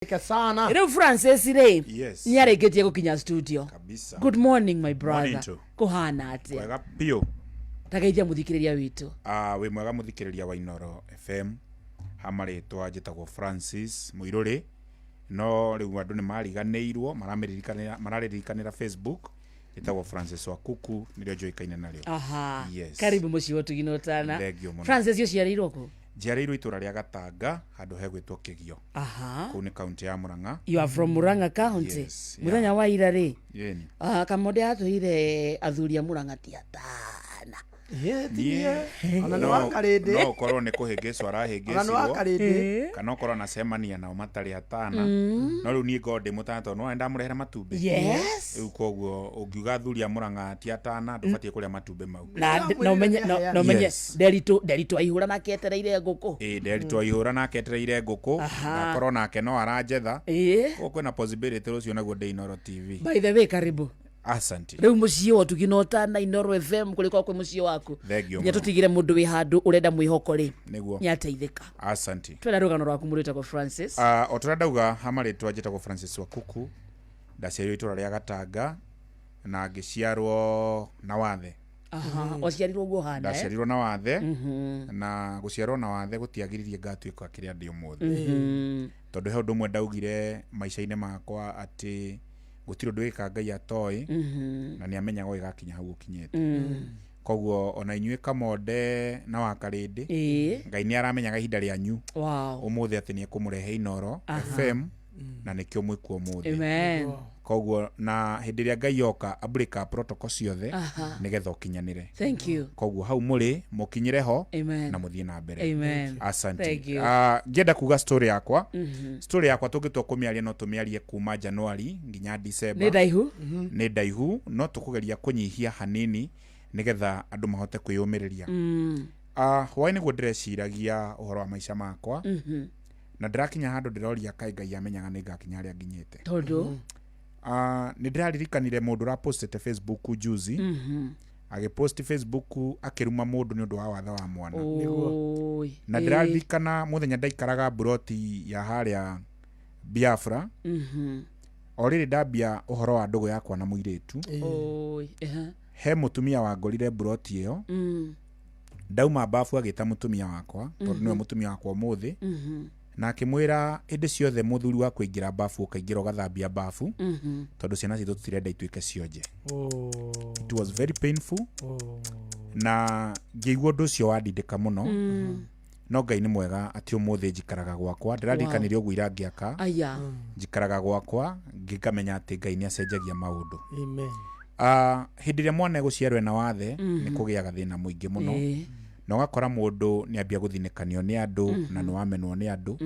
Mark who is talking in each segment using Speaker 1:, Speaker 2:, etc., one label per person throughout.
Speaker 1: sana.
Speaker 2: Hello Francis Ray.
Speaker 3: Yes.
Speaker 2: Nyaregetie gukinya studio.
Speaker 3: Kabisa.
Speaker 2: Good morning my brother.
Speaker 3: Morning.
Speaker 2: Kuhana atia.
Speaker 3: Mwega pio.
Speaker 2: Tageithia muthikiriria witu.
Speaker 3: We mwega muthikiriria wa Inoro FM. Hamaritwa njitagwo Francis Muiruri. No riu andu ni mariganeirwo mararirikanira Facebook. Njitagwo Francis Wakuku nirio njoikaine nario.
Speaker 2: Aha.
Speaker 3: Yes.
Speaker 2: Karibu muci wotu ginotana.
Speaker 3: Thegio muno.
Speaker 2: Francis uciarirwo ku?
Speaker 3: Njiarĩirwo itura ria Gatanga handu hegwitwo Kigio.
Speaker 2: Aha.
Speaker 3: Kuu ni county ya Murang'a.
Speaker 2: You are from Murang'a County.
Speaker 3: Yes, yeah.
Speaker 2: Muthenya wa ira ri.
Speaker 3: Yeni.
Speaker 2: Kamonde atuire athuri a Murang'a tiatana.
Speaker 1: Ona no wakarinde.
Speaker 3: No korwo ni kuhingicwo arahingicwo.
Speaker 1: Ona no wakarinde.
Speaker 3: Kana korwo na semania nao matari atana. No riu ni ngode mutato no enda murehera matumbe.
Speaker 2: Yes.
Speaker 3: Riu koguo ungiuga athuri a Murang'a tiatana ndubatie kuria matumbe mau.
Speaker 2: Na umenye Derito aihura na ketereire nguku.
Speaker 3: Derito aihura na ketereire nguku. Na korwo nake no arajetha. Kokwe na possibility rucio naguo Inoro TV.
Speaker 2: By the way, karibu.
Speaker 3: Asante.
Speaker 2: Riu muciĩ wotu ginotana Inoro FM kuliko kwe muciĩ waku.
Speaker 3: Thegio.
Speaker 2: Nya tutigire mundu wi handu urenda mwihoko ri.
Speaker 3: Niguo.
Speaker 2: Nyateithika.
Speaker 3: Asante.
Speaker 2: Twenda rugano rwaku muritagwo Francis.
Speaker 3: Otura ndauga hamaritwa njitagwo Francis Wakuku. Ndaciarirwo itura ria Gatanga na ngiciarwo na wathe.
Speaker 2: Aha. Waciarirwo guo handa.
Speaker 3: Ndaciarirwo na wathe. Na guciarwo na wathe gutiagiririe ngatuika kiria ndi umuthi. Tondu he undu mwe ndaugire maisha-ine makwa ati gutiro ndwika Ngai atoi na ni amenyaga igakinya hau ukinyete. Koguo ona inyuĩ Kamonde na Wakarindi Ngai ni aramenyaga ihinda rĩanyu.
Speaker 2: Wow.
Speaker 3: Umuthi ati ni ekumurehe Inoro FM na nikio mwikuo umuthi.
Speaker 2: Amen.
Speaker 3: Koguo na hindi ria Ngai yoka abrika protocol ciothe nigetha ukinyanire.
Speaker 2: Thank you.
Speaker 3: Koguo hau muri mukinyire ho
Speaker 2: Amen.
Speaker 3: na muthie na mbere.
Speaker 2: Amen.
Speaker 3: Asante.
Speaker 2: Thank you.
Speaker 3: Ngenda kuga story yakwa. Story yakwa tungitwa kumiaria no tumiarie kuma January nginya December. Ni ndaihu no tukugeria kunyihia hanini nigetha andu mahote kwiyumiriria. Hwaĩ nĩguo ndĩreciragia ũhoro wa maica makwa. Na ndĩrakinya handũ ndĩroria kaĩ Ngai amenyaga nĩ ngakinya harĩa nginyĩte.
Speaker 2: Tondu
Speaker 3: nĩ ndĩraririkanire mũndũ ũrapostete Facebook juzi. Agiposti Facebook akiruma mũndũ nĩ ũndũ wa watho wa mwana. Na ndĩraririkana mũthenya ndaikaraga buroti ya harĩa Biafra. Already ndambia ũhoro wa ndũgũ yakwa na mũirĩtu. He mutumia wangorire buroti iyo. Ndauma bafu agita mutumia wakwa tondu niwe mutumia wakwa umuthi. Na akimwira indi ciothe muthuri wa kuingira bafu ukaingira ugathambia bafu tondu ciana citu tutirenda ituike cionje. It was very painful. Na ngĩigua ũndũ ũcio wandindĩka mũno. No Ngai nĩ mwega ati umuthi njikaraga gwakwa. Ndĩraririkanire ũguo ira ngĩaka. Njikaraga gwakwa ngĩkamenya ati Ngai nĩ acenjagia maũndũ.
Speaker 1: Amen.
Speaker 3: Hindi ria mwana guciarwe na wathe ni kugiaga thina muingi muno. Na ugakora mundu ni ambia guthinikanio ni andu na ni wamenwo ni andu.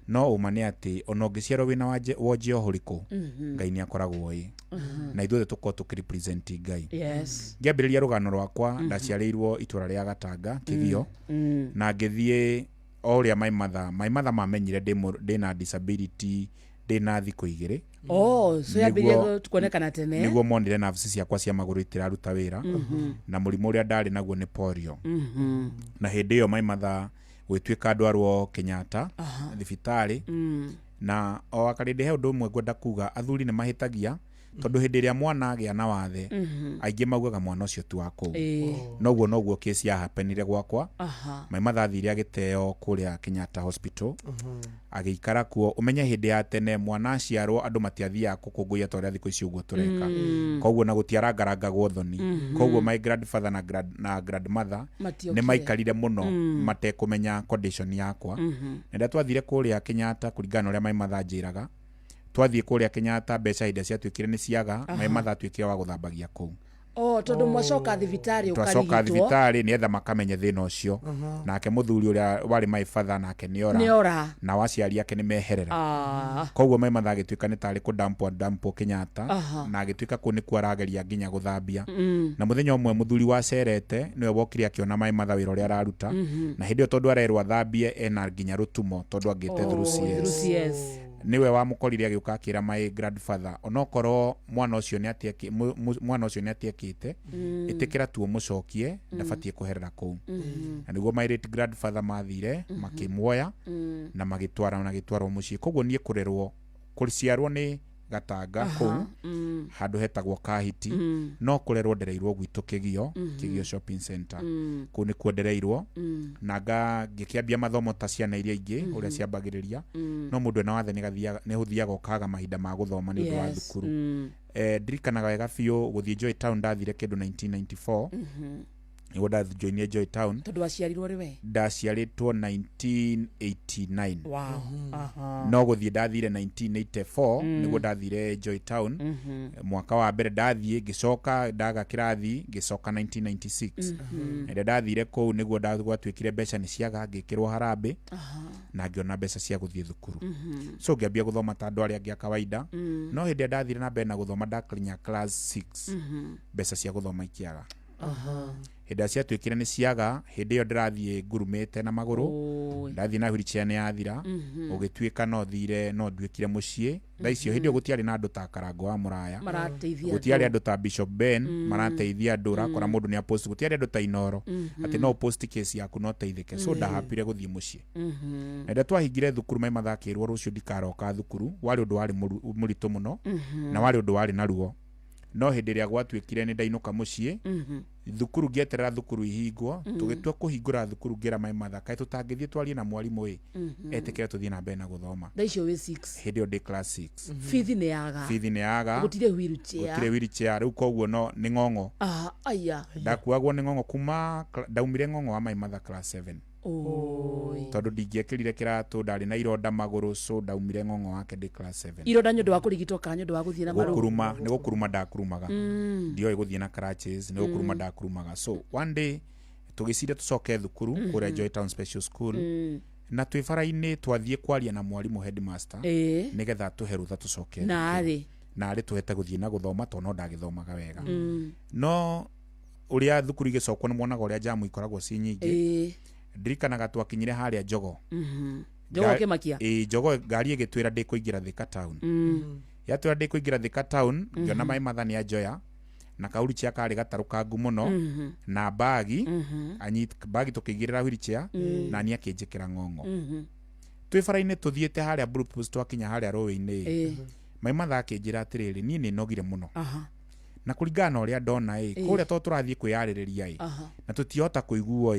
Speaker 3: No uma ni ati ona ungiciarwo wina wonje ohuriku Ngai ni akoragwo yi. Na ithuothe tukorwo tukirepresent Ngai.
Speaker 2: Yes.
Speaker 3: Ngiambiriria rugano rwakwa ndaciarĩirwo itura ria Gatanga Kigio. Na ngithie oria my mother mamenyire ndina disability ndina thikũ igĩrĩ.
Speaker 2: So yambirie kuonekana tene.
Speaker 3: Niguo monire nerves ciakwa cia maguru itiraruta wira. Na mũrimũ ũrĩa ndarĩ naguo nĩ polio. Na hĩndĩ ĩyo my mother gwĩtuĩka ndwarwo Kenyatta thibitarĩ. Na o akarĩndĩ he ũndũ ũmwe ngwenda kuga athuri nĩ mahĩtagia tondu hindi ria mwana agĩa na wathe aingĩ maugaga mwana ũcio tu wako. Noguo case ya happenire gwakwa. My mother athire agĩteo kũrĩa Kenyatta Hospital. Agĩikara kuo umenye hindi ya tene mwana aciarwo andu matiathiaga gũkũngũiya ta ũrĩa thikũ ici ũguo tureka. Koguo na gũtiarangarangagwo thoni. Koguo my grandfather na grandmother nĩ maikarire mũno matekũmenya condition yakwa. Na twathire kũrĩa Kenyatta kũringana ũrĩa my mother njĩraga. Twathie kuria Kenyatta mbeca inde ciatuikire ni ciaga my mother atuikire wa guthambagia kuu.
Speaker 2: Tondu mwacoka thibitari ukarigitwo.
Speaker 3: Twacoka thibitari ni etha makamenye thina ucio. Nake muthuri uria wari my father nake niora. Na waciari yake ni meherera. Koguo my mother agituika ni tari kudampo Kenyatta na agituika ku ni kwarageria nginya guthambia. Na muthenya umwe muthuri wacerete niwe wokire akiona my mother wira uria araruta. Na hindi tondu arerwa thambie ena nginya rutumo tondu angite through CS. niwe wamukorire agiuka akira my grandfather onokorwo mwana ucio ni atiekite itikira tu mucokie ndabatie kuherera kuu na niguo my late grandfather mathire makimuoya na magitwarwo mucii koguo nie kurerwo kuriciarwo ni Gatanga kuu handu hetagwo Kahiti no kurerwo ndereirwo gwitu Kigio shopping center kuu ni kuondereirwo na ngikiambia mathomo ta ciana iria ingi uria ciambagiriria no mundu na wathe ni huthiaga ukaga mahinda ma guthoma ni undu wa thukuru ndirikanaga wega biu guthie Joy Town ndathire kindu 1994 niguo ndajoinie Joy Town
Speaker 2: tondu waciarirwo riwe
Speaker 3: ndaciaritwo 1989
Speaker 2: wow
Speaker 3: no guthie ndathire 1984 niguo ndathire Joy Town mwaka wa mbere ndathie gicoka ndaga kirathi gicoka 1996 ende ndathire kuu niguo ndagwatwikire mbeca ni ciaga ngikirwo harambe na ngiona mbeca cia guthie thukuru so ngiambia guthoma ta andu aria angi a kawaida no hindi ndathire na mbere na guthoma ndakinya class 6 mbeca cia guthoma ikiaga hindi ciatwikire ni ciaga hindi yo ndirathie ngurumite na maguru ndathie na wheelchair ni yathira ugitwika no thire no ndwikire mucii ndaicio hindi gutiari na andu ta Karango wa Muraya gutiari andu ta Bishop Ben marateithia andu rakora mundu ni post gutiari andu ta Inoro ati no post case yaku no teithike so ndahapire guthie mucii ende twahingire thukuru mai mathakirwo rucio ndikaroka thukuru wari undu wari muritu muno na wari undu wari na ruo no hindi ria gwatwikire ni ndainuka mucii thukuru ngieterera thukuru ihingwo tugitua kuhingura thukuru ngira mai mathaka tutangithie twarie na mwarimu etikire tuthie na mbere na guthoma
Speaker 2: ndaicio we 6
Speaker 3: hindi yo ndi class 6
Speaker 2: fithi ne yaga
Speaker 3: gutire wheelchair riu koguo no ni ng'ong'o
Speaker 2: aya
Speaker 3: ndakuagwo ni ng'ong'o kuma ndaumire ng'ong'o wa mai matha class 7 tondu ndingiekirire kiratu ndari na ironda maguru so ndaumire ng'ong'o wake ndi class 7
Speaker 2: ironda nyundu wa kurigitwo ka nyundu wa guthie na maru
Speaker 3: kuruma ni gukuruma ndakurumaga ndio guthie na crutches ni gukuruma ndakurumaga so one day tugicire tucoke thukuru kuria Joy Town Special School na twifara-ini twathie kwaria na mwarimu headmaster nigetha tuhe rutha tucoke
Speaker 2: na
Speaker 3: ari tuhete guthie na guthoma to no ndagithomaga wega no uria thukuru igicokwo ni mwonaga uria jamu ikoragwo ci nyingi ndirikanaga twakinyire haria Njogo
Speaker 2: Njogo Kimakia
Speaker 3: Njogo ngari igitwira ndi kuingira Thika Town yatwira ndi kuingira Thika Town ngiona mai mathani a Joya na kauri cia kari gatarukangu muno na bagi bagi tukigirira wheelchair na ni akinjikira ng'ong'o twifara-ini tuthiete haria Blue Post twakinya haria rowe-ini mai mathaki njira atiriri ni nogire muno na kuringana na uria ndona kuria to turathie kwiyaririria na tutihota kuiguo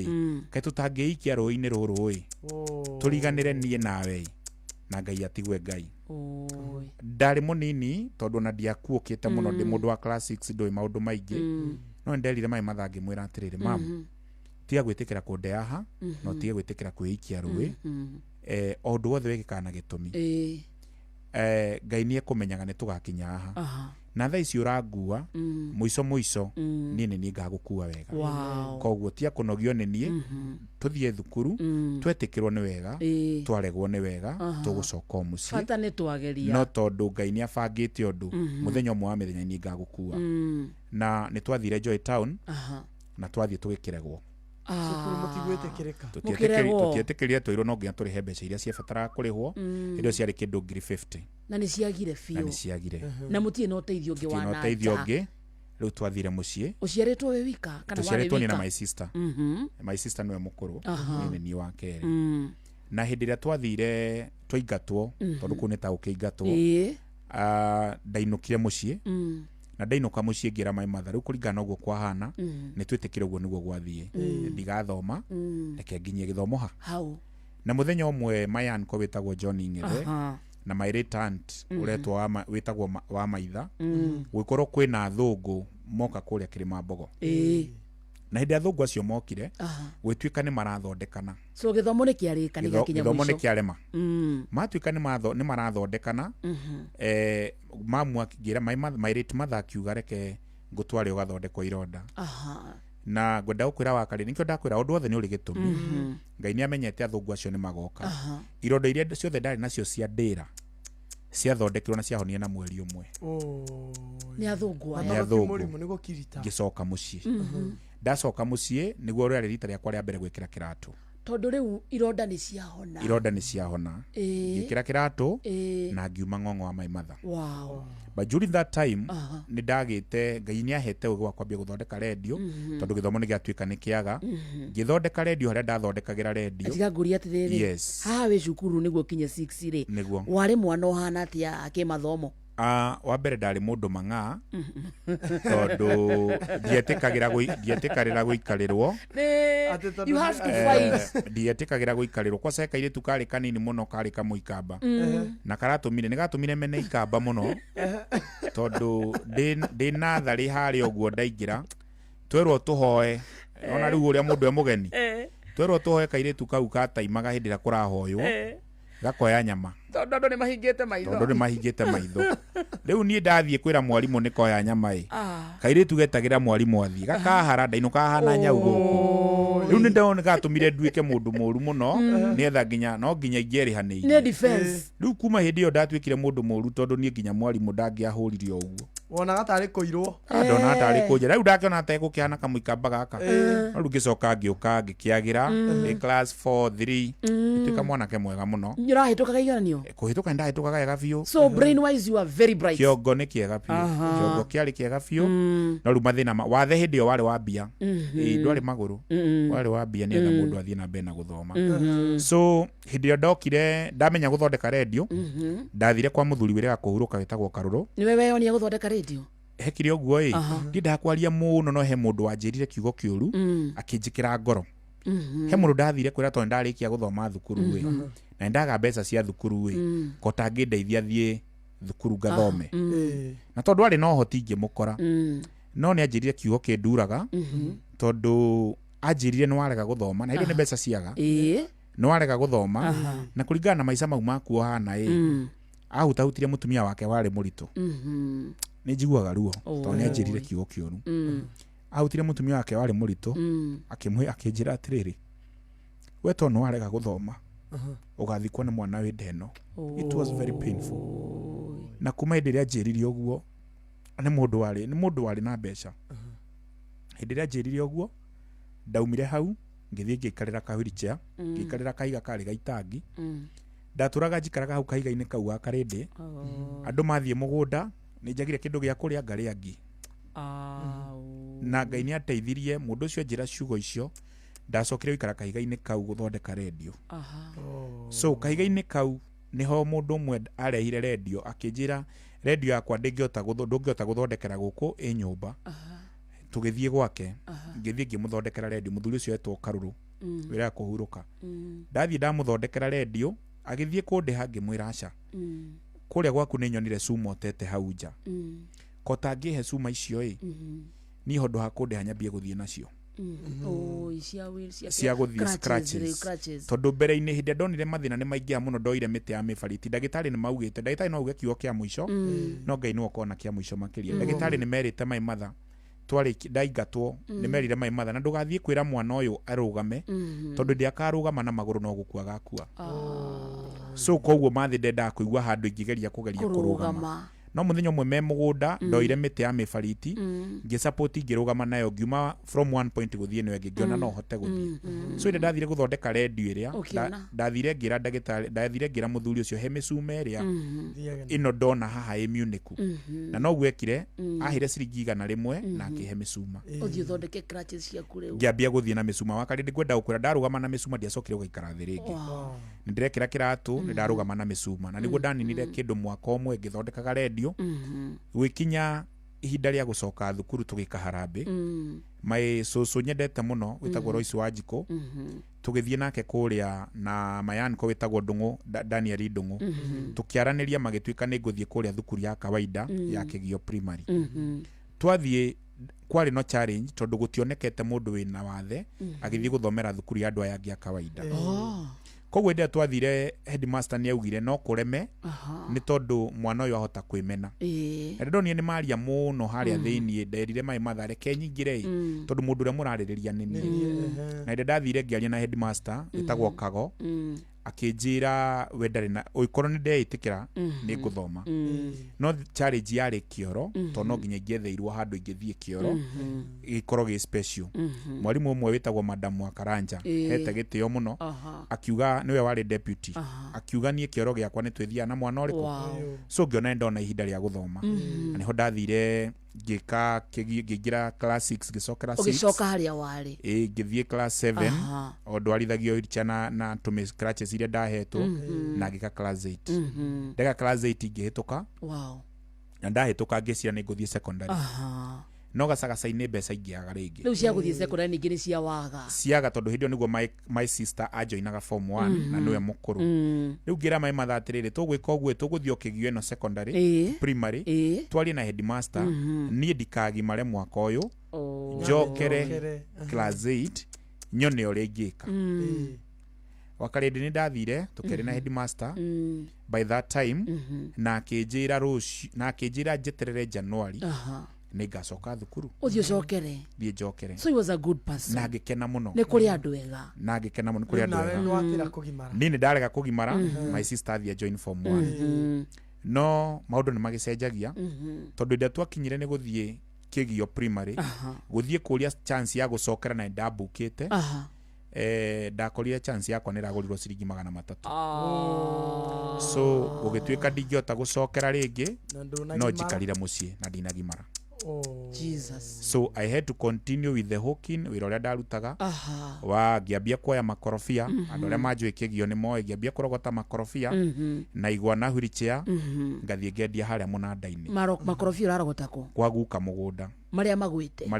Speaker 3: kai tutangiikia rowe-ini ruru turiganire nie nawe na Ngai atigwe Ngai ndari munini tondu na ndiakuukite muno ndi mundu wa class 6 ndoi maundu maingi no nderire mai mathangi mwira atiriri mam tiga gwitikira kundeaha no tiga gwitikira kwiikia ruwi o ndu wothe wekikana na gitumi Ngai nie kumenyaga ni tugakinya aha na thaa ici urangua muico nie ni ngagukua wega koguo tia kunogio ni nie tuthie thukuru twetikirwo ni wega twaregwo ni wega tugucoka mucii
Speaker 2: fata ni twageria
Speaker 3: no tondu Ngai ni abangite undu muthenya umwe wa mithenya ni ngagukua na ni twathire Joy Town na twathie tugikiregwo tutietikirire twirwo no nginya turihe mbeca iria ciabataraga kurihwo indo ciari kindu 50
Speaker 2: na ni ciagire fiu na mutie no teithio ngi wana
Speaker 3: teithio ngi riu twathire mucii
Speaker 2: uciaritwo we wika kana wale wika
Speaker 3: ni na my sister niwe mukuru ni wa keri na hindi ria twathire twaingatwo tondu kuu ni ta ukiingatwo ndainukire mucii na ndainuka mucii ngira mai matha riu kuringana uguo kwahana ni twitikire uguo niguo gwathie ndigathoma reke nginyie githomo hau na muthenya umwe mayan ko witagwo John Ng'ethe na my late aunt uretwa witagwo wa maitha gwikorwo kwina thungu moka kuria Kirimambogo na hindi athungu acio mokire gwitwika ni marathondekana
Speaker 2: so githomo ni kiarikaniga kinya mwisho
Speaker 3: githomo ni kiarema matwika ni marathondekana mamu akingira my late mother akiuga reke ngutware ugathondekwo ironda na ngwenda gukwira wakari nikyo ndakwira undu wothe ni uri gitumi Ngai ni amenyete athungu acio ni magoka ironda iria ciothe ndari nacio cia ndira ciathondekirwo na ciahonia na mweri umwe
Speaker 2: ni athungu
Speaker 3: ngicoka mucii ndacoka mucii niguo rĩarĩ rita rĩakwa rĩa mbere gwikira kiratu
Speaker 2: tondu riu ironda ni ciahona
Speaker 3: ngikira kiratu na ngiuma ng'ong'o wa maimatha.
Speaker 2: Wow.
Speaker 3: But during that time ni ndagite Ngai ni ahete ugi wa kwambia guthondeka radio tondu githomo ni giatuika ni kiaga ngithondeka radio haria ndathondekagira radio.
Speaker 2: Atiga nguri atiriri.
Speaker 3: Yes.
Speaker 2: Ha we cukuru niguo kinya 6 ri.
Speaker 3: Niguo.
Speaker 2: Wari mwana ohana atia akimathomo.
Speaker 3: Wa mbere ndari mundu mang'a tondu ndietĩkagĩra gũikarirwo.
Speaker 2: You have to fight.
Speaker 3: Ndietĩkagĩra gũikarirwo kwa seka ile tukari kanini muno kari kamũikamba na nĩgatũmire mene ikamba muno tondu ndi nathari harĩa ũguo ndaingĩra twerwo tũhoe ona rĩu ũrĩa mũndũ mũgeni twerwo tũhoe kairĩtu kau kataimaga hĩndĩ ĩrĩa kũrahoywo gakoya nyama
Speaker 2: tondu ni mahingĩte maitho
Speaker 3: riu niĩ ndathiĩ kwĩra mwarimũ nĩ koya nyama kairĩtu getagĩra mwarimũ athiĩ gakahara ndainũka hana nyau gũkũ riu nĩ ndona gatũmire nduĩke mũndũ mũru mũno nĩetha nginya no nginya ingĩerĩhanĩirie
Speaker 2: nĩ defense.
Speaker 3: Riu kuma hĩndĩ ĩyo ndatuĩkire mũndũ mũru tondu niĩ nginya mwarimũ ndangĩahũrire ũguo
Speaker 1: wonaga tarĩ kũirwo
Speaker 3: ndona tarĩ kũnjĩra riu ndakiona ategũkĩhana kamũikamba gaka no riu ngĩcoka ngĩũka ngĩkĩagĩra ndĩ class 4-3 ngĩtuĩka mwanake mwega mũno.
Speaker 2: Nĩũrahĩtũkaga igeranio?
Speaker 3: Kũhĩtũka nĩndahĩtũkaga wega biũ.
Speaker 2: So brain wise you are very bright.
Speaker 3: Kĩongo nĩ kĩega biũ kĩongo kĩarĩ kĩega biũ no riu mathĩna wathe hĩndĩ ĩyo warĩ wa mbia ndwarĩ magũrũ warĩ wa mbia nĩetha mũndũ athiĩ na mbere na gũthoma. So hĩndĩ ĩyo ndokire ndamenya gũthondeka radio ndathire kwa mũthuri wĩrĩga kũhurũka wĩtagwo Karũrũ.
Speaker 2: Nĩwe weyonia gũthondeka radio?
Speaker 3: Hekire ũguo ndi ndakwaria mũno no he mũndũ wanjĩrire kiugo kĩũru akĩnjĩkĩra ngoro. He mũndũ ndathire kwĩra tondũ ndarĩkia gũthoma thukuru na ndaga mbeca cia thukuru kota ngĩndeithia thiĩ thukuru ngathome na tondũ arĩ no hoti ingĩmũkora no nĩ anjĩrire kiugo kĩnduraga tondũ anjĩrire nĩ warega gũthoma na indo nĩ mbeca ciaga nĩ warega gũthoma na kũringana na maica mau maku hana ahutahutirie mũtumia wake warĩ mũritũ nĩ njiguaga ruo tondũ nĩ anjĩrire kiugo kĩũru ahutire mũtumia wake warĩ mũritũ akĩnjĩra atĩrĩrĩ we tondũ nĩ warega gũthoma ũgathikwo nĩ mwana wĩ ndeno. It was very painful na kuma hĩndĩ ĩrĩa anjĩrire ũguo nĩ mũndũ warĩ na mbeca. Hĩndĩ ĩrĩa anjĩrire ũguo ndaumire hau ngĩthiĩ ngĩikarĩra ka wheelchair ngĩikarĩra kahiga karĩ gaitangi ndatũraga njikaraga hau kahiga-inĩ kau ga karĩndĩ andũ mathiĩ mũgũnda nĩ njagire kĩndũ gĩa kũrĩa ngarĩa ngi na Ngai nĩ ateithirie mũndũ ũcio njĩra ciugo icio ndacokire gũikara kahiga-inĩ kau gũthondeka radio. So kahiga-inĩ kau niho mũndũ ũmwe arehire radio akĩnjĩra radio yakwa ndũngĩhota gũthondekera gũkũ nyũmba. Tũgĩthiĩ gwake ngĩthiĩ ngĩmũthondekera radio mũthuri ũcio etwo Karũrũ wĩra kũhurũka. Ndathiĩ ndamũthondekera radio agĩthiĩ kũndĩha ngĩmwĩra aca kũrĩa gwaku nĩ nyonire cuma ũtete hau nja kota ngĩhe cuma icio niĩ handũ ha kũndĩha nyambie gũthiĩ nacio cia gũthiĩ scratches tondũ mbere-inĩ hĩndĩ ndonire mathĩna nĩ maingĩha mũno ndoire mĩtĩ ya mĩbariti ndagĩtarĩ nĩ maugĩte ndagĩtarĩ no auge kiugo kĩa mũico no Ngai nĩwe ũkoragwo na kĩa mũico makĩria. Ndagĩtarĩ nĩ merĩte maimatha ndaingatwo nĩ merire maimatha na ndũgathiĩ kwĩra mwana ũyũ arũgame tondũ ndiakarũgama na magũrũ no gũkua agakua. So koguo mathĩ ndendaga kũigua handũ ingĩgeria kũrũgama no mũthenya ũmwe me mũgũnda ndoire mĩtĩ ya mĩbariti ngĩsupport ngĩrũgama nayo ngiuma from one point gũthiĩ nayo ngĩona no hote gũthiĩ. So ĩrĩa ndathire gũthondeka radio ĩrĩa ndathire ngĩra ndagĩtarĩ ndathire ngĩra mũthuri ũcio he mĩcuma ĩrĩa ĩno ndona haha ĩmiunĩku na no gwekire ahire ciringi 100 na akĩhe mĩcuma
Speaker 2: ũthiĩ ũthondeke crutches ciaku rĩu
Speaker 3: ngĩambia gũthiĩ na mĩcuma wakarĩ ngwenda gũkwĩra ndarũgama na mĩcuma ndiacokire gũikara thĩ rĩngĩ nĩ ndĩrekĩra kĩratũ nĩ ndarũgama na mĩcuma na nĩguo ndaninire kĩndũ mwaka ũmwe ngĩthondekaga radio gwikinya ihinda rĩa gũcoka thukuru tũgĩka harambĩ my cũcũ nyendete mũno wĩtagwo Royce Wanjikũ tũgĩthiĩ nake kũrĩa na mayanko wĩtagwo Ndũng'ũ Daniel Ndũng'ũ tũkĩaranĩria magĩtuĩka nĩ ngũthiĩ kũrĩa thukuru ya kawaida ya Kĩgio primary. Twathiĩ kwarĩ no challenge tondũ gũtionekete mũndũ wĩna wathe agĩthiĩ gũthomera thukuru ya andũ aya angĩ a kawaida. Koguo hĩndĩ ĩrĩa twathire headmaster nĩ augire no kũreme nĩ tondũ mwana ũyũ ahota kwĩmena. Na ndonire nĩ maria mũno harĩa thĩiniĩ nderire maimatha reke nyingĩre tondũ mũndũ ũrĩa mũrarĩrĩria nĩ niĩ. Na hĩndĩ ndathire ngĩaria na headmaster wĩtagwo Kago akinjira we ndari na uikorwo ni ndeitikira ni nguthoma no challenge yari kioro to no nginya ngetheirwo handu ingithie kioro ikorwo gi special mwarimu umwe witagwo Madam Wakaranja hete gitio muno akiuga niwe wari deputy akiuga nie kioro giakwa ni twithia na mwana uriku so ngiona ndona ihinda ria guthoma niho ndathire ngigira class 6 gicokera 6
Speaker 2: ugicoka haria wari
Speaker 3: ngithie class 7 ondwarithagio irichana na tumi scratches iria ndahetwo na ngika class 8 ndega class 8 ngihituka na ndahituka ngicira ni nguthie secondary no gacagacaine mbeca ingiaga ringi
Speaker 2: riu cia guthie secondary ningi ni ciaga
Speaker 3: tondu hindio niguo my sister ajoinaga form 1 na niwe mukuru riu ngira mai mathatirire tugwika uguo tuguthie ukigio eno secondary primary twari na headmaster nie ndikagimare mwaka uyu njokere class 8 nyone uri ngika wakaredi ni ndathire tukeri na headmaster by that time na kinjira ruci na kinjira njeterere January ni gacoka thukuru
Speaker 2: uthio cokere
Speaker 3: thie njokere
Speaker 2: so he was a good person
Speaker 3: na ngikena muno
Speaker 2: ni kuri andu ega
Speaker 3: na ngikena muno kuri andu ega
Speaker 1: Nwatira kugimara
Speaker 3: ni ndarega kugimara my sister thie join form 1 no maundu ni magicenjagia tondu ndia twakinyire ni guthie kigio primary guthie kuria chance ya gucokera na ndabukite ndakorire chance yakwa niragurirwo ciringi 300 so ugituika ndingiota gucokera ringi no njikarire mucii na ndinagimara
Speaker 2: Jesus
Speaker 3: so I had to continue with the hawking wira uria ndarutaga wa ngiambia kuoya makorofia andu aria manjwikigio ni moe ngiambia kurogota makorofia na igwa na wheelchair ngathie ngendia haria munanda-ini
Speaker 2: makorofia urarogota ku
Speaker 3: kwa guka mugunda
Speaker 2: maria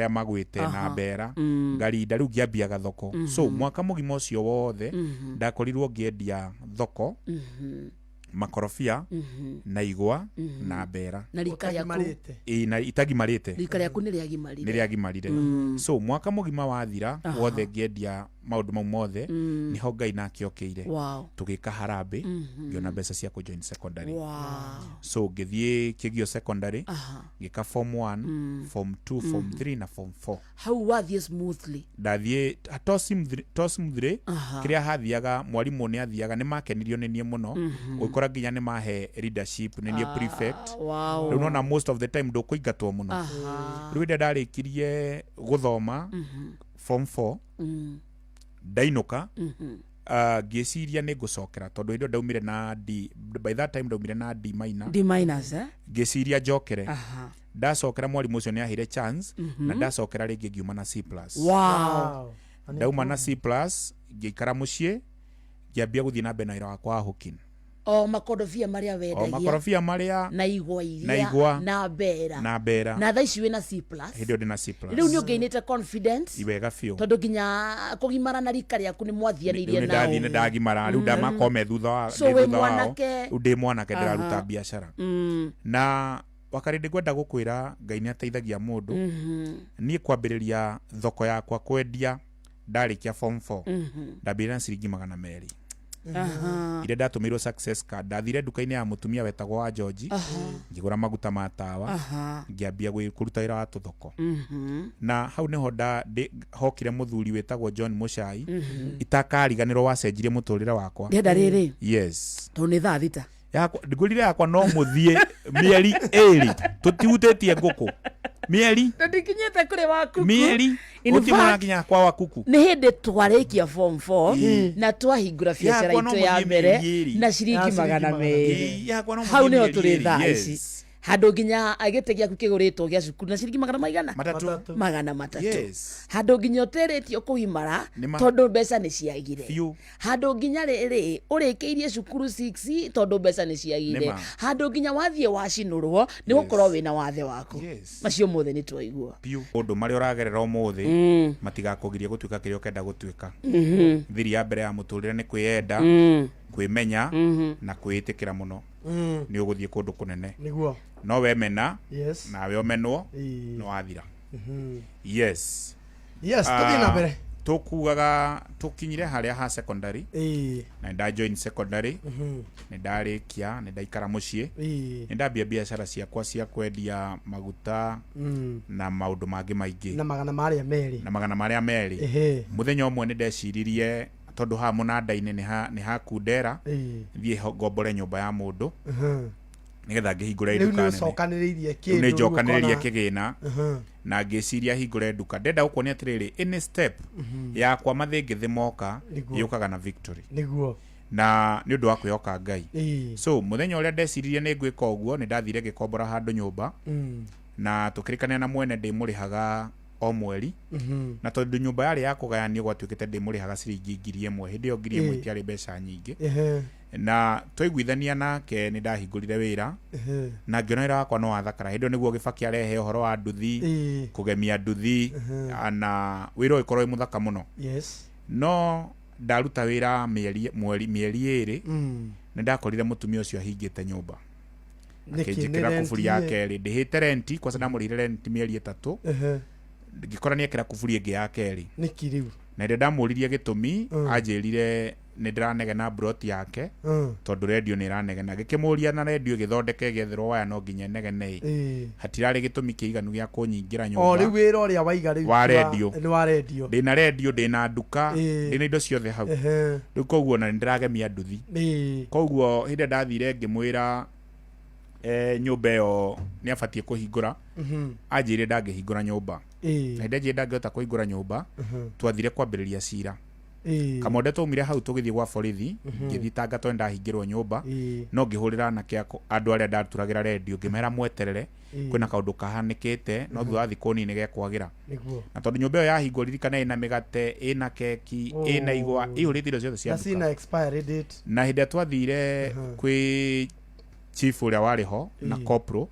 Speaker 2: magwite
Speaker 3: na mbera ngarinda riu ngiambiaga thoko so mwaka mugima ucio wothe ndakorirwo ngiendia thoko makorofia na igwa na mbera
Speaker 2: na rika yaku
Speaker 3: na itagimarite
Speaker 2: rika yaku ni
Speaker 3: riagimarire so mwaka mugima wathira wothe ngiendia maundu mau mothe niho Ngai nakiokeire tugika harambe ngiona mbeca cia kujoin secondary so ngithie kigio secondary ngika form 1 form 2 form 3 na form 4
Speaker 2: how wathie smoothly
Speaker 3: ndathie to smoothly kiria hathiaga mwarimu ni athiaga ni makenirio ni nie muno ukora nginya ni mahe leadership ni nie prefect riu nona most of the time ndukuingatwo muno riu ndarikirie guthoma form 4 ndainuka ngiciria ni ngucokera tondu indo ndaumire na D by that time ndaumire na D minus ngiciria njokere ndacokera mwarimu ucio ni ahire chance na ndacokera ringi ngiuma na C+. Ndauma na C+ ngikara mucii ngiambia guthie na mbere na wira wakwa hooking
Speaker 2: makorofia maria wendagia
Speaker 3: makorofia maria
Speaker 2: na igwa iria na mbera na thaici wina C+
Speaker 3: hindio ndina C+
Speaker 2: riu ni ungainite confidence
Speaker 3: iwega fio
Speaker 2: tondu nginya kugimara na rika riaku ni mwathianirie nao
Speaker 3: ni ndagimara riu ndamakome thutha wa ndi mwanake ndiraruta biashara na wakari ndigwenda gukwira Ngai ni ateithagia mundu nie kwambiriria thoko yakwa kwendia ndarikia form 4 ndambira ciringi 200 ire ndatumirwo success card ndathire nduka-ini ya mutumia wetagwo wa George ngigura maguta ma tawa ngiambia kuruta wira wa tuthoko na hau niho hokire muthuri wetagwo John Muchai itakariganirwo wacenjirie muturire wakwa
Speaker 2: ndenda riri
Speaker 3: yes
Speaker 2: to ni thaa thita
Speaker 3: yakwa ndigurire yakwa no muthie mieri 2 tutihutitie nguku mieri
Speaker 2: ndikinyete kuri waku
Speaker 3: mieri utimona nginya kwa wakuku
Speaker 2: ni hindi twarikia form 4 na twahingura biacara itu ya mbere na ciringi 200 hau niho turi thaa ici handu nginya agite giaku kiguritwo gia cukuru na ciringi 300 handu nginya uteretio kuimara tondu mbeca ni ciagire handu nginya riri urikiirie cukuru 6 tondu mbeca ni ciagire handu nginya wathie wacinurwo ni gukorwo wina wathe waku macio mothe ni twaigua
Speaker 3: undu mari uragerera umuthi matigakugirie gutuika kirio kenda gutuika thiri ya mbere ya muturire ni kwiyenda kwimenya na kwitikira muno ni uguthie kundu kunene
Speaker 1: niguo
Speaker 3: no wemena nawe omenwo no wathira yes
Speaker 1: tuthi na mbere
Speaker 3: tukugaga tukinyire haria ha secondary na nda join secondary ni ndarikia ni ndaikara mucii ni ndambia biashara ciakwa cia kwendia maguta na maundu mangi maingi
Speaker 1: na magana maria meri
Speaker 3: muthenya umwe ni ndeciririe tondu ha munanda-ini ni hakundera thie ngombore nyumba ya mundu nigetha ngihingure nduka nene ni njokaniririe kigina na ngiciria hingure nduka ndenda gukuonia atiriri any step yakwa mathingithi moka yukaga na victory
Speaker 1: niguo
Speaker 3: na ni undu wa kwihoka Ngai. So muthenya uria ndeciririe ni ngwika uguo ni ndathire ngikombora handu nyumba na tukirikania na mwene ndimurihaga o mweri na tondu nyumba yari ya kugayanio gwatuikite ndimurihaga ciringi 1,000 hindi yo 1,000 itiari mbeca nyingi na twaiguithania nake ni ndahingurire wira na ngiona wira wakwa no wathakara hindi niguo gibaki arehe uhoro wa nduthi kugemia nduthi na wira ikorwo muthaka muno no ndaruta wira mieri 2 ni ndakorire mutumia ucio ahingite nyumba akinjikira kuburi yake ri ndihite renti kwa sababu ndamurire renti mieri 3 ngikora ni ekira kuburi ingi ya keri
Speaker 1: nikiriu
Speaker 3: na ndio ndamuririe gitumi anjirire ni ndiranege na broti yake tondu radio ni iranege na gikimuria na radio githondeke gethero waya no nginya nege nei hatirari gitumi kiiganu gia kunyingira nyumba
Speaker 1: o riu wira uria waiga riu
Speaker 3: wa radio
Speaker 1: ni wa radio
Speaker 3: ndina nduka ndina indo ciothe hau riu koguo na ndiragemia nduthi koguo hindi ndathire ngimwira nyumba yo ni abatie kuhingura anjire ndangihingura nyumba na ndaje ndangihota kuhingura nyumba twathire kwambiriria cira kamonde tumire hau tugithie gwa borithi ngithitanga to ndahingirwo nyumba no ngihurira na kiako andu aria ndaturagira radio ngimera mweterere kwina kaundu kahanikite no thutha thiku nini gekwagira na tondu nyumba yo yahingũririkana ina migate ina keki ina igwa ihurite indo ciothe cia
Speaker 1: nduka na expiry date
Speaker 3: na hindi twathire kwi chief uria wariho na corporal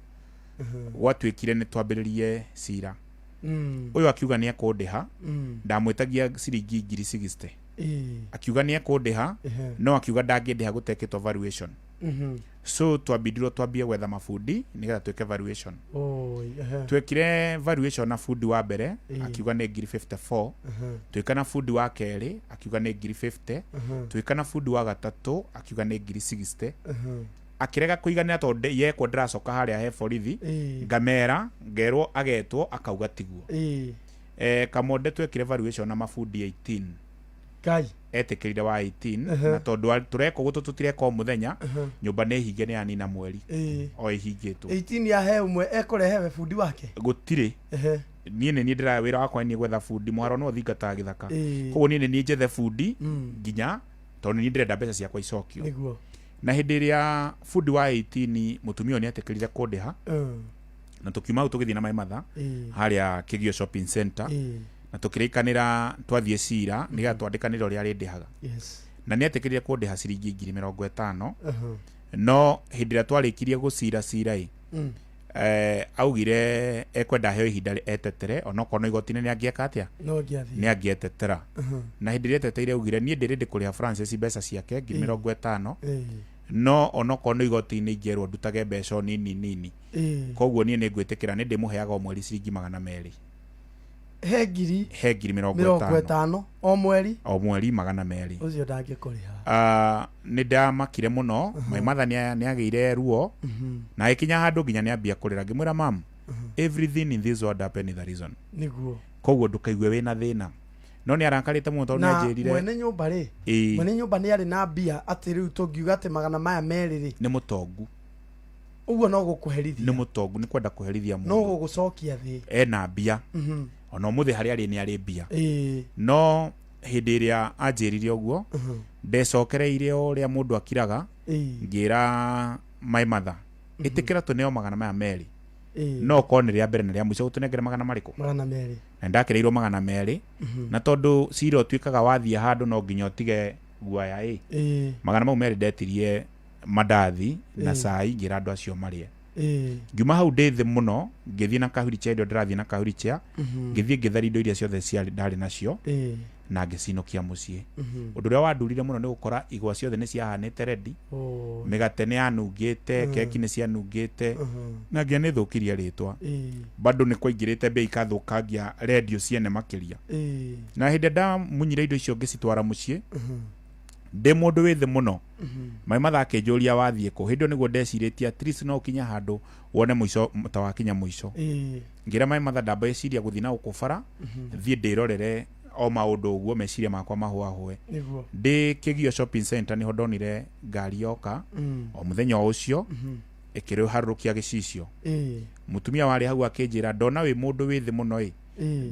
Speaker 3: gwatuikire ni twambiririe cira uyu akiuga ni ekundiha ndamwitagia ciringi 60 akiuga ni ekundiha no akiuga ndangindiha guteketwo valuation so twambidirwo twambie gwetha mabundi nigetha twike valuation twekire valuation na fundi wa mbere akiuga ni 54 twika na fundi wa keri akiuga ni 50 twika na fundi wa gatatu akiuga ni 60 akirega kuiganira tondu yekwo ndiracoka haria he borithi ngamera ngerwo agetwo akauga tiguo kamonde twekire valuation na mabundi 18
Speaker 1: kai
Speaker 3: etikirire wa 18 na tondu tureko gutu tutireka o muthenya nyumba ni hinge ni anina mweri o ihingitwo
Speaker 1: 18 ya he umwe ekurehe bundi wake
Speaker 3: gutire nie ni ndira wira wakwa ni gwetha bundi mwaro no thingata githaka koguo nie ni njethe bundi nginya tondu ni ndirenda mbeca ciakwa icokio
Speaker 1: niguo
Speaker 3: na hindi ria fundi wa 18 mutumia ni atekirire kundiha na tukiuma tugithie na maimatha haria Kigio shopping center na tukirikanira twathie cira niga twandikanira uria arindihaga na ni atekirire kundiha ciringi 50 no hindi ria twarikirie gucira cira augire ekwenda heo ihinda etetere onokorwo igoti-ini ni angieka atia ni angietetera na hindi ria eteteire augire nie ndirindi kuriha Francis mbeca ciake 50 no onokorwo igoti-ini ingierwo ndutage mbeca nini koguo nie ningwitikira ni ndimuheaga o mweri ciringi 200
Speaker 1: he ngiri
Speaker 3: 50
Speaker 1: o mweri
Speaker 3: 200
Speaker 1: ucio ndangikuriha
Speaker 3: ni ndamakire muno maimatha ni ageire ruo na ikinya handu nginya ni ambia kurira ngimwira mam everything in this world happen in the reason
Speaker 1: niguo
Speaker 3: koguo ndukaigue wina thina no ni arankarite muno tondu ni anjirire
Speaker 1: mwene nyumba mwene nyumba ni ari na mbia ati riu tungiuga ati magana maya meriri
Speaker 3: ni mutongu
Speaker 1: uguo no gukuherithia
Speaker 3: ni mutongu ni kwenda kuherithia mundu
Speaker 1: no gugucokia thi
Speaker 3: ena mbia ono muthi hari ari ni ari mbia no hindi iria anjirire uguo ndecokereire uria mundu akiraga ngira maimatha itikira tuneo magana maya meri no kone ria mbere na ria muico gutunengere magana mariku
Speaker 1: magana meri
Speaker 3: na ndakireirwo magana meri na tondu cira twikaga wathie handu no nginya utige guaya magana mau meri ndetirie mandathi na cai ngira andu acio marie ngiuma hau ndithi muno ngithie na kahuri cha indo ndirathie na kahuri cha ngithie ngithari indo iria ciothe ciari ndari nacio na ngicinokia mucii undu uria wandurire muno ni gukora igwa ciothe ni ciahanite ready migate ni anungite keki ni cianungite na ngia ni thukiria ritwa bado ni kwaingirite bei kathukangia radio ciene makiria na hindi ndamunyire indo icio ngicitwara mucii ndi mundu withi muno maimatha akinjuria wathie ku hindi niguo ndeciritie at least no kinya handu wone muico mutawakinya muico ngira maimatha ndamba eciria guthii na ukubara thie ndirorere o maundu uguo meciria makwa mahuahue ndi Kigio shopping center niho ndonire ngari yoka o muthenya ucio ikiri harurukia gicicio mutumia wari hau akinjira ndona wi mundu wi thi muno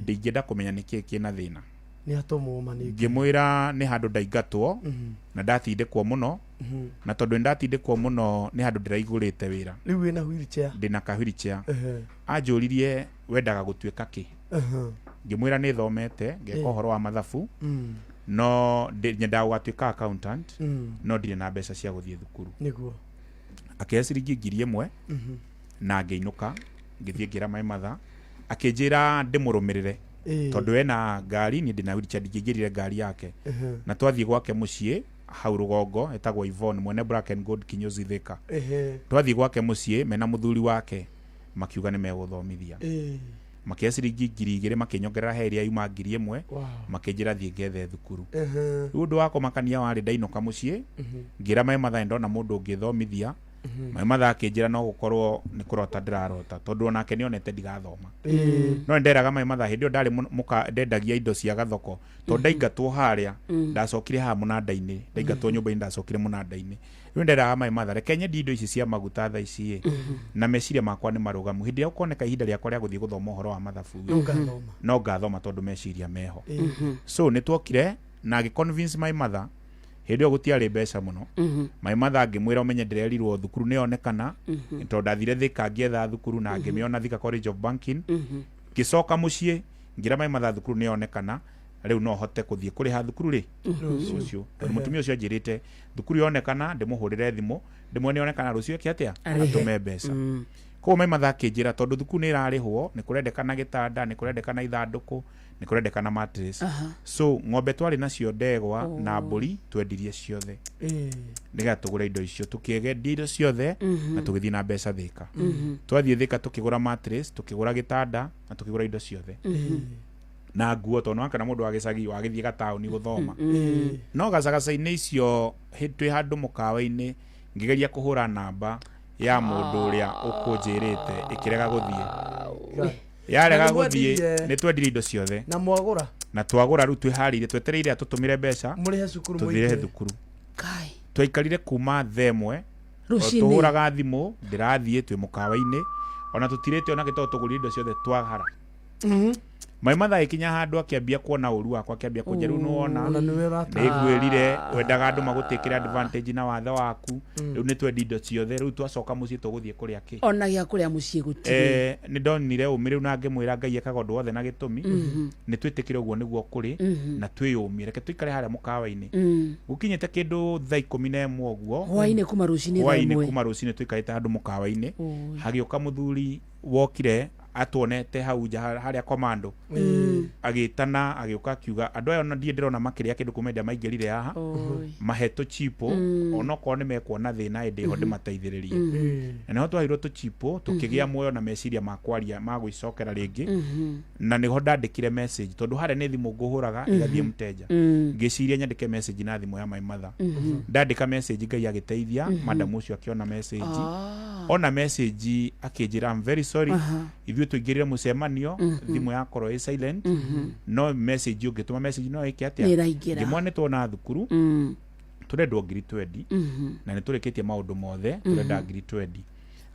Speaker 3: ndingienda kumenya niki kina thina
Speaker 1: ni atomo mani
Speaker 3: ngimwira ni handu ndaigatwo na ndatindikwo muno na tondu ndatindikwo muno ni handu ndiraigurite wira
Speaker 1: riu wina wheelchair
Speaker 3: ndina ka wheelchair anjuririe wendaga gutuika ki ngimwira ni thomete ngeka horo wa mathabu no nyendaga gwatuika accountant no ndire na mbeca cia guthie thukuru
Speaker 1: niguo
Speaker 3: akeciringi 1,000 na ngeinuka ngithie ngira mai matha akinjira ndimurumirire tondu ena ngari ni ndina wheelchair ndingirire ngari yake na twathie gwake mucii hau rugongo etagwo Yvonne mwene Black and Gold Kinyozi Thika twathie gwake mucii mena muthuri wake makiuga ni meguthomithia makieciringi 2,000 makinyongerera heri ya yuma 1,000 makinjira thie ngethe thukuru riu ndu wako makania wari ndainuka mucii ngira mai matha ndona mundu ngithomithia mai matha akinjira no gukorwo ni kurota ndirarota tondu onake ni onete ndigathoma no nderaga mai matha hindi ndari ndendagia indo cia gathoko tondu ndaingatwo haria ndacokire ha munanda-ini ndaingatwo nyumba-ini ndacokire munanda-ini riu nderaga mai matha reke nyendie indo ici cia maguta tha ici na meciria makwa ni marugamu hindi ukoneka ihinda riakwa ria guthie guthoma uhoro wa mathabu no ngathoma tondu meciria meho so ni twokire na giconvince mai matha hindi o gutiari mbeca muno mai matha ngimwira umenye ndirerirwo thukuru ni onekana tondu ndathire Thika ngietha thukuru na ngimiona Thika College of Banking ngicoka mucii ngira mai matha thukuru ni onekana riu no hote kuthie kuriha thukuru ri ucio mutumia ucio anjirite thukuru yonekana ndimuhurire thimu ndimwone onekana rucio kiatia atume mbeca ko mai matha kinjira tondu thukuru ni irarihwo ni kurendekana gitanda ni kurendekana ithanduku ni kurendekana mattress so ng'ombe twari nacio ndegwa na mburi twendirie ciothe niga tugura indo icio tukigendia indo ciothe na tugithii na mbeca Thika twathie Thika tukigura mattress tukigura gitanda na tukigura indo ciothe na nguo tondu wakana mundu wa gicagi wagithie gatauni guthoma no gacagaca-ini icio twi handu mukawa-ini ngigeria kuhura namba ya mundu uria ukunjirite ikirega guthie yarega guthie ni twendire indo ciothe na twagura riu twiharire twetereire atutumire mbeca tuthire thukuru twaikarire kuma themwe tuhuraga thimu ndirathie twi mukawa-ini ona tutirite ona gito tugurire indo ciothe twagara mai matha ikinya handu akiambia kuona uru wakwa akiambia kunja riu nuona nigwirire wendaga andu magutikire advantage na wathe waku riu ni twendi indo ciothe riu twacoka mucii tuguthie kuria ki
Speaker 2: ona gia kuria mucii gutiri
Speaker 3: ni ndonire umiriu na ngimwira Ngai ekaga undu wothe na gitumi ni twitikire uguo niguo kuri na twiyumire reke tuikare haria mukawa-ini gukinyite kindu thaa 11 uguo
Speaker 2: hwaini kuma rucini
Speaker 3: tuikarite handu mukawa-ini hagioka muthuri wokire atuonete hau nja haria komando agitana agioka akiuga andu aya ona ndie ndirona makiria kindu kumendia maingirire haha maheto chipo onoko ni mekuona thina indi ho ndimateithiririe na niho twahirwo tu chipo tukigia muoyo na meciria makwaria magwicokera ringi na niho ndandikire message tondu haria ni thimu nguhuraga igathie mteja ngiciria nyandike message na thimu ya mai matha ndandika message Ngai agiteithia madam ucio akiona message ona message akinjira I'm very sorry ithuĩ tũingĩrire mucemanio thimu yakorwo ĩ silent no message ũngĩtũma message no ĩke atĩa ngĩmwa nĩ tuona thukuru tũrendwo 20 na nĩ tũrĩkĩtie maũndũ mothe tũrenda 20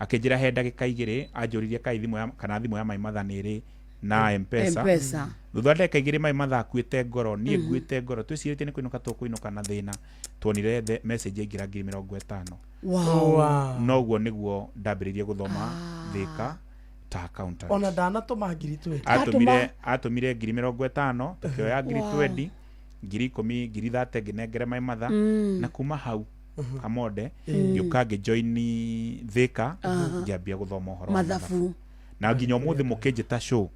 Speaker 3: akĩnjĩra he ndagĩka 2 anjũririe kai thimu kana thimu ya mai matha nĩrĩ na M-Pesa thutha ndagĩka 2 mai matha akuĩte ngoro niĩ nguĩte ngoro twĩcirĩtie nĩ kũinũka tũkũinũka na thĩna tuonire message ĩngĩra 50,000 noguo nĩguo ndambĩrĩirie gũthoma Thika accountant
Speaker 1: ona ndanatuma 20
Speaker 3: atumire 50,000 tukioya 20 10,000 nginengere mai matha na kuma hau kamode yuka ngijoin Thika ngiambia guthoma uhoro mathabu na nginya umuthi mukinjita show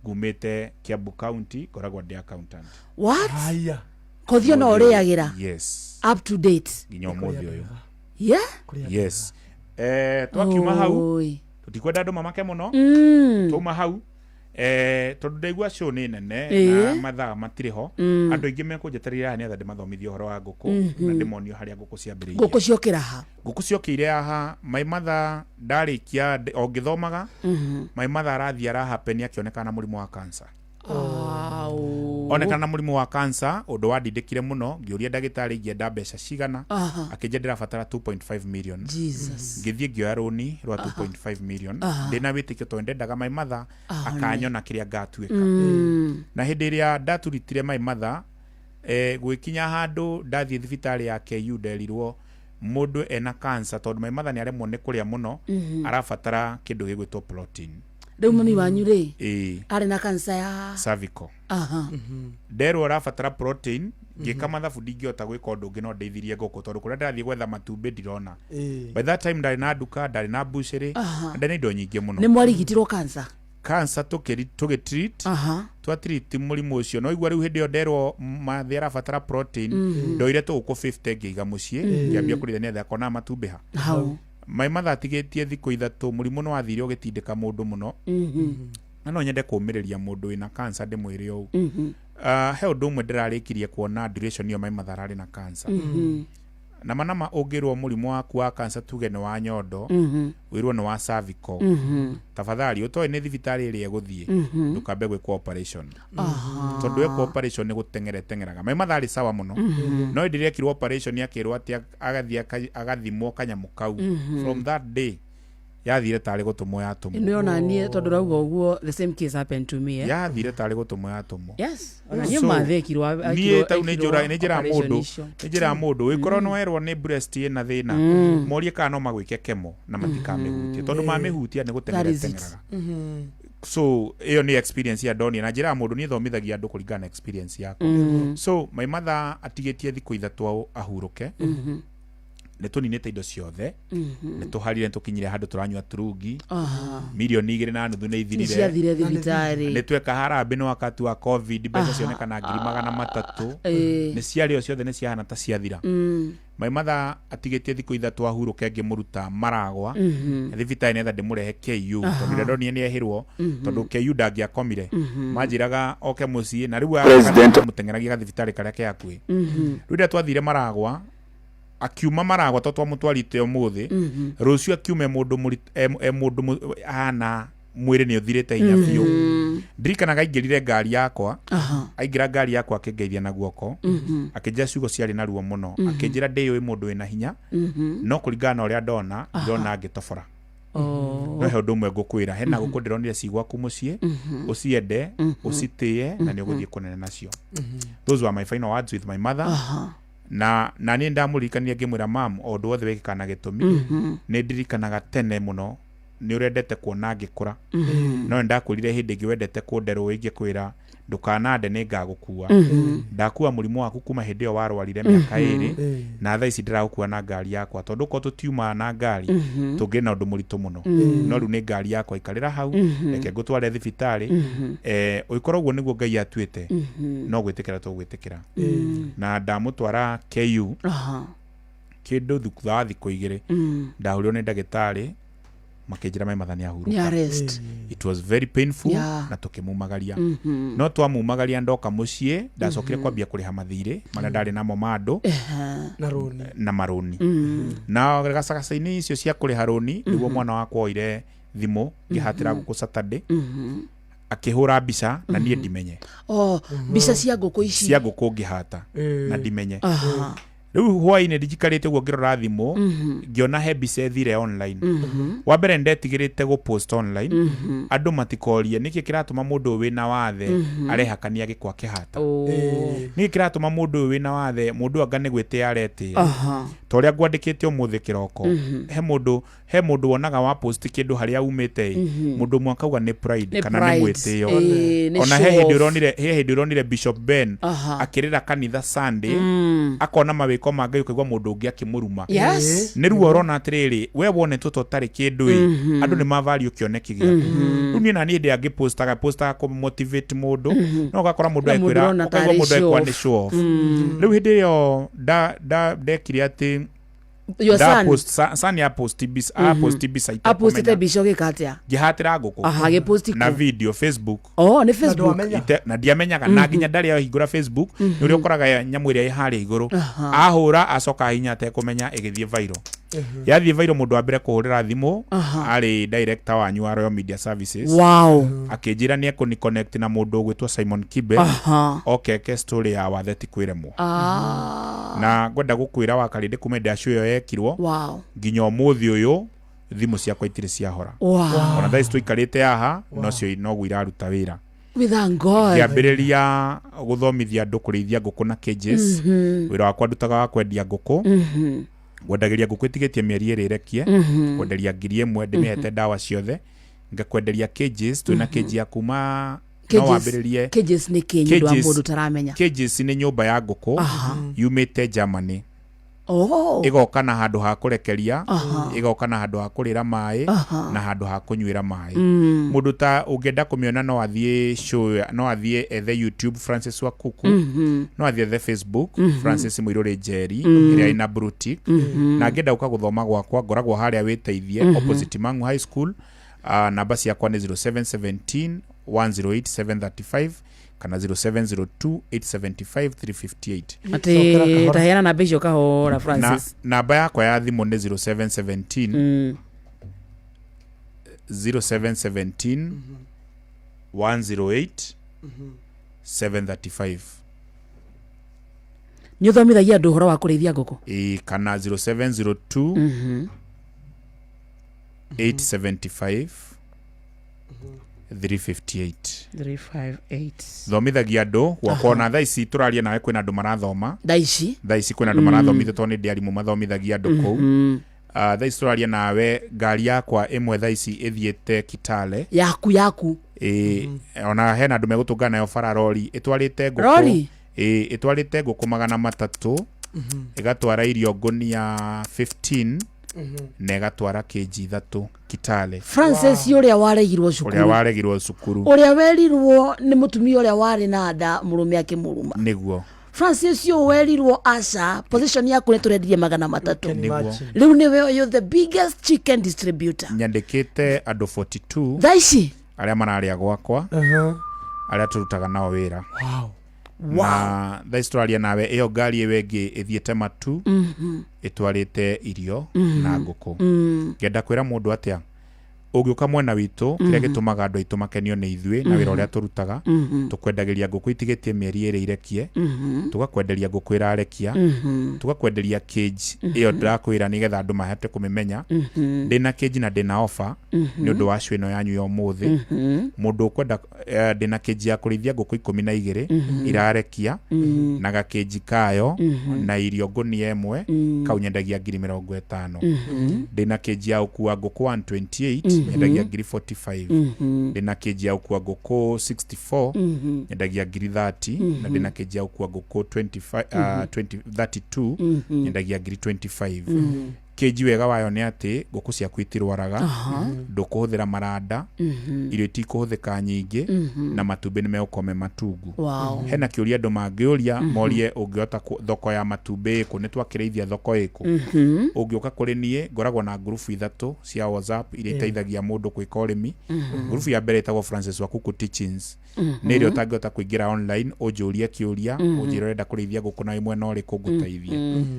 Speaker 3: ngumite Kiambu County koragwa ndi accountant
Speaker 2: what kothio no uriagira
Speaker 3: yes
Speaker 2: up to date
Speaker 3: nginya umuthi uyu yes twakiuma hau tutikwenda andu mamake muno tuma hau tondu ndaigua show ni nene na mathaa matire ho andu aingi mekunjeterera ni atha ndimathomithio horo wa nguku na ndimonio haria nguku ciambiririe
Speaker 2: nguku ciokira ha
Speaker 3: nguku ciokire aha mai mathaa ndarikia o ngithomaga mai mathaa arathia arahapeni akionekana murimu wa cancer onekana na mũrimũ wa cancer ũndũ wandindĩkire mũno ngĩũria ndagĩtarĩ ingĩenda mbeca cigana akĩnjĩra ndĩrabatara 2.5 million ngĩthiĩ ngĩoya rũni rwa 2.5 million ndĩna wĩtĩkio tondũ ndendaga my mother akanyona kĩrĩa ngatuĩka na hĩndĩ ĩrĩa ndaturitire my mother gwĩkinya handũ ndathiĩ thibitarĩ ya KU nderirwo mũndũ ena cancer tondũ my mother nĩaremwo nĩ kũrĩa mũno arabatara kĩndũ gĩgwĩtwo protein.
Speaker 2: Rĩu mami wanyu rĩ arĩ na cancer ya
Speaker 3: cervical. Nderwo arabatara protein ngĩka mathabu ndingĩhota gwĩka ũndũ ũngĩ no ndeithirie ngũkũ tondũ kũrĩa ndĩrathiĩ gwetha matumbĩ ndirona. By that time ndarĩ na nduka ndarĩ na bucĩrĩ ndarĩ na indo nyingĩ mũno.
Speaker 2: Nĩ mwarigitirwo cancer
Speaker 3: tũgĩtreat twatreat mũrimũ ũcio no igua rĩu hĩndĩ ĩyo nderwo mathi arabatara protein ndoire tũgũkũ 50 ngĩiga mũciĩ ngĩambia kũrithania thako akona matumbĩ ha my mother atigĩtie thikũ ithatũ mũrimũ nĩ wathire ũgĩtindĩka mũndũ mũno na no nyende kũũmĩrĩria mũndũ wĩna cancer ndĩmwĩre ũũ he ũndũ ũmwe ndĩrarĩkirie kuona duration ĩyo my mother arĩ na cancer nama ũngĩrwo mũrimũ waku wa cancer tuge nĩ wa nyondo wĩrwo nĩ wa cervical tafadhali ũtoĩ nĩ thibitarĩ ĩrĩa egũthiĩ ndũkambe gwĩkwo operation tondũ wĩkwo operation nĩ gũteng'eraga my mother arĩ sawa mũno no hĩndĩ ĩrĩa ekirwo operation akĩrwo atĩ agathiĩ agathimwo kanyamũ kau from that day yathire tarĩ gũtũmwo yatumwo
Speaker 2: nĩ ona niĩ tondũ rauga ũguo the same case happened to me
Speaker 3: yathire tarĩ gũtũmwo yatumwo
Speaker 2: yes ona niĩ mathekirwo
Speaker 3: niĩ tau nĩ njĩra mũndũ wĩkorwo nĩ werwo nĩ breast ĩna thĩna morie kana no magwĩke kemo na matikamĩhutie tondũ mamĩhutia nĩ gũteng'eraga so ĩyo nĩ experience ya Donia na njĩra mũndũ niĩ thomithagia andũ kũringana na experience yakwa so my mother atigĩtie thikũ ithatũ ahurũke nĩ tũninĩte indo ciothe nĩ tũharire tũkinyire handũ tũranyua turungi milioni 2.5 nĩ ithirire nĩ tweka harambĩ no wakati wa covid mbeca cionekana 300,000 nĩ ciarĩo ciothe nĩ ciahana ta ciathira my mother atigĩtie thikũ ithatũ ahurũke ngĩmũruta Maragwa thibitarĩ nĩgetha ndĩmũrehe KU tondũ Donia nĩehĩrwo tondũ KU ndangĩakomire manjĩraga oke mũciĩ na rĩu mũteng'eragia gathibitarĩ karĩa ke hakuhĩ rĩu rĩrĩa twathire Maragwa akiuma Maragwa to twamũtwarite ũmũthĩ rũciũ akiume mũndũ ana mwĩrĩ nĩ ũthirĩte hinya biũ ndirikanaga aingĩrire ngari yakwa aingĩra ngari yakwa akĩngeithia na guoko akĩnjĩra ciugo ciarĩ na ruo mũno akĩnjĩra ndĩyũĩ mũndũ wĩna hinya no kũringana na ũrĩa ndona ngĩtobora no he ũndũ ũmwe ngũkwĩra hena gũkũ ndĩronire cigwaku mũciĩ ũciende ũcitĩe na nĩ ũgũthiĩ kũnene nacio. Those were my final words with my mother na niĩ ndamũririkania ngĩmwĩra mam o ũndũ wothe wekĩka na gĩtũmi nĩ ndirikanaga tene mũno nĩ ũrendete kuona ngĩkũra no ndakwĩrire hĩndĩ ĩngĩ wendete kũnderwo ingĩkwĩra ndũkanande nĩ ngagũkua ndakuua mũrimũ waku kuma hĩndĩ ĩyo warwarire mĩaka 2 na thaa ici ndĩragũkua na ngari yakwa tondũ ko tũtiumaga na ngari tũngĩ na ũndũ mũritũ mũno no rĩu nĩ ngari yakwa ikarĩra hau reke ngũtware thibitarĩ ũikora ũguo nĩguo Ngai atuĩte no gwĩtĩkĩra tũgwĩtĩkĩra na ndamũtwara KU kĩndũ thutha wa thikũ 2 ndahũrirwo nĩ ndagĩtarĩ makĩnjĩra my mother nĩ ahurũka it was very painful na tũkĩmumagaria no twamumagaria ndoka mũciĩ ndacokire kwambia kũrĩha mathirĩ marĩa ndarĩ namo mandũ na marũni na gacagaca-inĩ icio cia kũrĩha rũni nĩguo mwana wakwa oire thimũ ngĩhatĩra ngũkũ Saturday akĩhũra mbica na niĩ ndimenye
Speaker 2: mbica cia ngũkũ ici
Speaker 3: cia ngũkũ ngĩhata na ndimenye rĩu hwaĩ-inĩ ndijikarĩte ũguo ngĩrora thimũ ngĩona he mbica ethire online wa mbere ndetigĩrĩte gũpost online andũ matikorie nĩkĩ kĩratũma mũndũ wĩna wathe arehakania gĩkwa kĩhata nĩkĩ kĩratũma mũndũ wĩna wathe mũndũ anga nĩ gwĩtĩa aretĩa ta ũrĩa ngwandĩkĩte ũmũthĩ kĩroko he mũndũ wonaga wa post kĩndũ harĩa umĩte mũndũ ũmwe akauga nĩ pride kana nĩ mwĩtĩo ona he hĩndĩ ũronire Bishop Ben akĩrĩra kanitha Sunday akona mawĩko ma Ngai ũkaigua mũndũ ũngĩ akĩmũruma nĩ ruo ũrona atĩrĩrĩ we wonetwo tũtarĩ kĩndũ andũ nĩ mavario kĩoneki gĩaku rĩu niĩ na niĩ ndĩ angĩpostaga kũmotivate mũndũ no ũgakora mũndũ akwĩra ũkaigua mũndũ akwa nĩ show off rĩu hĩndĩ ĩyo ndekire atĩ Sani aposti
Speaker 2: bica gĩkatia
Speaker 3: ngĩhatĩra ngũkũ na video Facebook
Speaker 2: nĩ Facebook
Speaker 3: na ndiamenyaga na nginya ndarĩ ahingũra Facebook nĩ ũrĩa ũkoraga nyamũ ĩrĩa ĩharĩa igũrũ ahũra acoka hinya atekũmenya ĩgĩthiĩ viral yathie viral mundu wa mbere kuhurira thimu ari director wa New Royal Media Services akinjira ni ekuni connect na mundu gwitwa Simon Kibe okeke story ya watheti kwiremwo na ngwenda gukwira wakarinde kumenda show yo yekirwo nginya umuthi uyu thimu ciakwa itire ciahora ona thaici twikarite haha no cio no gwiraruta wira
Speaker 2: with God
Speaker 3: kiambiriria guthomithia andu kurithia nguku na cages wira wakwa ndutaga wa kwendia nguku gwendagiria nguku itigitie mieri iri irekie kwenderia 1,000 ndimihete dawa ciothe ngakwenderia cages twina cage ya kuma no wambiririe
Speaker 2: cages ni kinyi wa mundu taramenya
Speaker 3: cages ni nyumba ya nguku yumite Germany igoka na handu ha kurekeria igoka na handu ha kurira mai na handu ha kunywira mai mundu ta ungenda kumiona no athie show no athie ethe YouTube Francis Wakuku no athie ethe Facebook Francis Muiruri Njeri iria ina Brutic na ngenda uka guthoma gwakwa ngoragwo haria witeithie opposite Mangu High School namba ciakwa ni 0717 108 kana 0702875358
Speaker 2: ati tahena na bisho kahora Francis
Speaker 3: namba yakwa ya thimu ni 0717 108 735
Speaker 2: ni uthomithagia andu horo wa kurithia nguku
Speaker 3: kana 0702 875 358 thomithagia andu gwakona thaici turaria nawe kwina andu marathoma thaici kwina andu marathomithio to ni ndiarimu mathomithagia andu kou thaici turaria nawe ngari yakwa imwe thaici ithiete Kitale
Speaker 2: yaku
Speaker 3: ona hena andu megutungana nayo fararori itwarite nguku itwarite nguku 300 igatwara irio ngonia 15 na igatwara kg 3 Kitale.
Speaker 2: Francis uria waregirwo cukuru uria werirwo ni mutumia uria wari na nda murume akimuruma
Speaker 3: niguo
Speaker 2: Francis yo werirwo aca position yaku ni turendirie 300 riu niwe you the biggest chicken distributor
Speaker 3: nyandikite andu 42
Speaker 2: thaici
Speaker 3: aria mararia gwakwa aria turutaga nao wira na thaici turaria nawe iyo ngari iyo ingi ithiete Matu itwarite irio na nguku ngenda kwira mundu atia ugiuka mwena witu kiria gitumaga andu aitu makenio ni ithui na wira uria turutaga tukwendagiria nguku itigitie mieri iri irekie tugakwenderia nguku irarekia tugakwenderia cage iyo ndakwira nigetha andu mahete kumimenya ndina cage na ndina offer ni undu wa shwino yanyu ya umuthi mundu ukwenda ndina cage ya kurithia nguku 12 irarekia na ga cage kayo na irio ngonia imwe kaunyendagia 50,000 ndina cage ya ukua nguku 128 nyendagia 45 ndina keji ya ukua nguku 64 nyendagia 30 na ndina keji ya ukua nguku 32 nyendagia 25 keji wega wayo ni ati nguku cia kwitirwaraga ndukuhuthira maranda irio itikuhuthika nyingi na matumbi ni meukome matungu hena kiuria andu mangiuria morie ungiota thoko ya matumbi ku ni twakirithia thoko iku ungiuka kuri nie ngoragwo na group 3 cia WhatsApp iria iteithagia mundu gwika urimi group ya mbere itagwo Francis Wakuku Teachings ni rio tangiota kuingira online ujurie kiuria ujirenda kurithia nguku na imwe no ri kuguteithia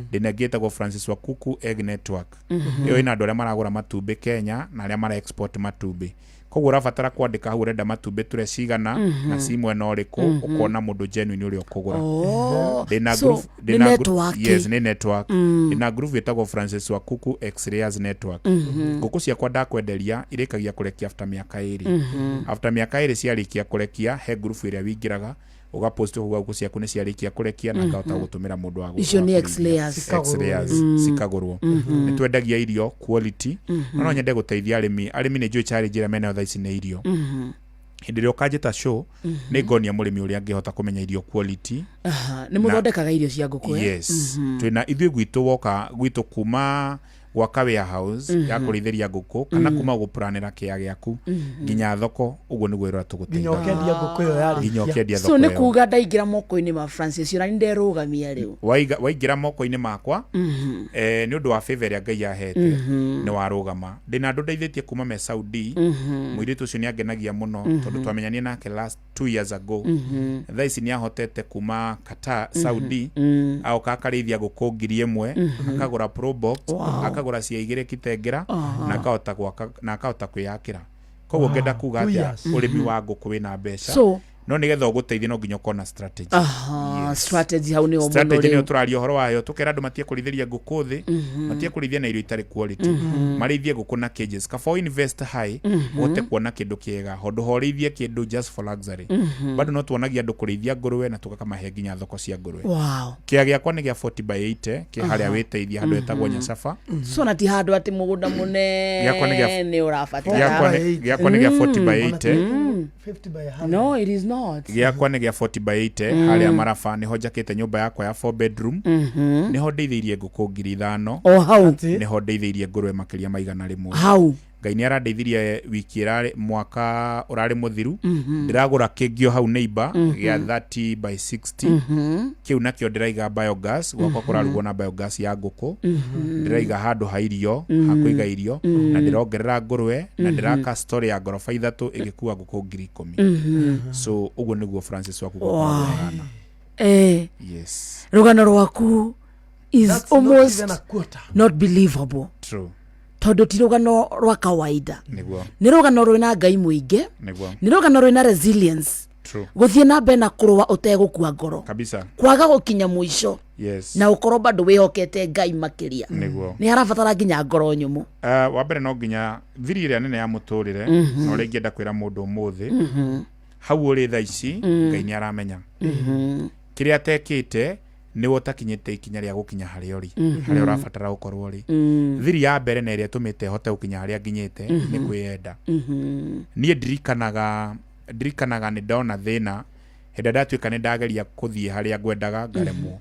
Speaker 3: ndina ngitagwo Francis Wakuku Egg Network iyo ina andu aria maragura matumbi Kenya na aria mara export matumbi koguo urabatara kwandika hau urenda matumbi ture cigana na simwe no riku ukona mundu genuine uri okugura ndina group yes ni network ina group itagwo Francis Wakuku X-Rays Network nguku ciakwa ndakwenderia irikagia kurekia after miaka 2 after miaka 2 ciarikia kurekia he group iria wingiraga ugapost huwa nguku ciaku ni ciarikia kurekia na ngahota gutumira mundu wa
Speaker 2: icio ni X-Rays
Speaker 3: cikagurwo nitwendagia irio quality no nyende guteithia arimi ni njui challenge ira mena thaici ni irio hindi rio kanjita show ni ngonia murimi uria angihota kumenya irio quality
Speaker 2: ni muthondekaga irio cia nguku
Speaker 3: yes twina ithui gwitu woka gwitu kuma gwaka warehouse ya kurithiria nguku kana kuma guplanira kia giaku nginya thoko uguo niguo ira tuguteithia
Speaker 1: nginya ukendia nguku iyo yari
Speaker 3: ukendia thoko
Speaker 2: so ni kuga ndaingira moko-ini ma Francis ura nderugamia riu
Speaker 3: waingira moko-ini makwa ni undu wa favor ya Ngai ahete ni warugama ndina andu ndeithĩtie kuma me Saudi muiritu ucio ni angenagia muno tondu twamenyanie nake last 2 years ago thaici ni ahotete kuma Qatar Saudi au kakarithia nguku 1,000 akagura pro box akagura akagura cia 2 kitengera na akahota gwaka na akahota kwiyakira koguo ngenda kuga atia urimi wa nguku wina mbeca no nigetha uguteithie no nginya kona strategy
Speaker 2: strategy hau ni
Speaker 3: strategy ni turario horo wayo tukera andu matie kurithiria nguku thi matie kurithia na irio itari quality marithie nguku na cages kaba invest high wote kuona kindu kiega hondu horithie kindu just for luxury bado no tuonagia andu kurithia ngurwe na tukakamahe nginya thoko cia ngurwe kia giakwa ni gia 40/80 ki haria witeithia handu etagwo Nyasafa
Speaker 2: so na ti handu ati mugunda munene ni urafatira
Speaker 3: giakwa ni gia 40/80
Speaker 1: 50/100
Speaker 2: no it is not
Speaker 3: giakwa ni gia 40/80 haria marafa ni hojakite nyumba yakwa ya 4 bedroom ni ho ndeithirie nguku 5,000
Speaker 2: hau
Speaker 3: ni ho ndeithirie ngurwe makiria maigana rimwe
Speaker 2: hau
Speaker 3: Ngai ni arandeithirie wiki irari mwaka urari muthiru ndiragura kingio hau neighbor ya 30/60 kiu nakio ndiraiga biogas gwakwa kurarugwo na biogas ya nguku ndiraiga handu ha irio hakuiga irio na ndirongerera ngurwe na ndiraka story ya gorofa 3 igikua nguku 10,000 so uguo niguo Francis waku gukana yes
Speaker 2: rugano rwaku is almost not believable
Speaker 3: true
Speaker 2: tondu ti rugano rwa kawaida ni rugano rwina ngai muinge ni rugano rwina resilience guthie na mbere na kurwa utegukua ngoro
Speaker 3: kabisa
Speaker 2: kwaga gukinya muico
Speaker 3: yes
Speaker 2: na ukorwo bado wihokete ngai makiria ni harabatara nginya ngoro nyumu
Speaker 3: wa mbere no nginya thiri iria nene ya muturire no ringienda kwira mundu umuthi hau uri tha ici ngai ni aramenya kiria atekite ni wotakinyite ikinya ria gukinya hari ori hari urabatara gukorwo ori thiri ya mbere na iria tumite hote gukinya hari nginyite ni kwiyenda nie ndirikanaga ni ndona thina henda ndatuika ni ndageria kuthie haria ngwendaga ngaremwo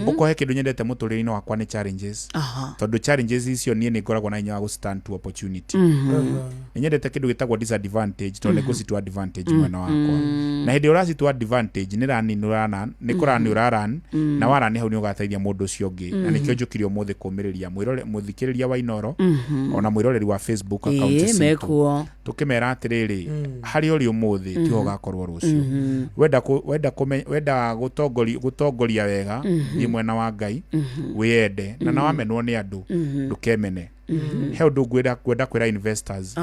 Speaker 3: ukohe kindu nyendete muturire-ini wakwa ni challenges tondu challenges icio nie ni ngoragwo na hinya wa stand to opportunity nyendete kindu gitagwo disadvantage tondu niguo to advantage mwena wakwa na hindi urasi to advantage ni rani nurana ni kurani uraran na warani hau ni ugateithia mundu ucio ngi na nikio njukirio muthi kumiriria mwirore muthikiriria wa Inoro ona mwiroreri wa Facebook account
Speaker 2: mekuo
Speaker 3: tukimera atiriri hari uri umuthi ti ugakorwo rucio wenda gutongoria wega ni mwena wa Ngai wiyende na na wamenwo ni andu ndukemene he undu gwenda kwira investors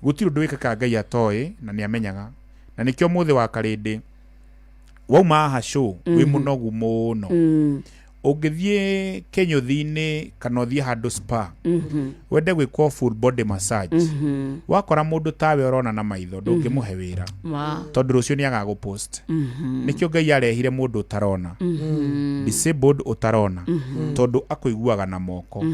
Speaker 3: gutiri undu wikaka Ngai atoi na ni amenyaga na nikio muthi wa karindi wauma ha show wi munogu muno ungithie kenyuthi-ini kana uthie handu spa wende gwikwo full body massage wakora mundu tawe urona na maitho ndungimuhe wira tondu rucio ni agagupost nikio Ngai arehire mundu utarona disabled utarona tondu akuiguaga na moko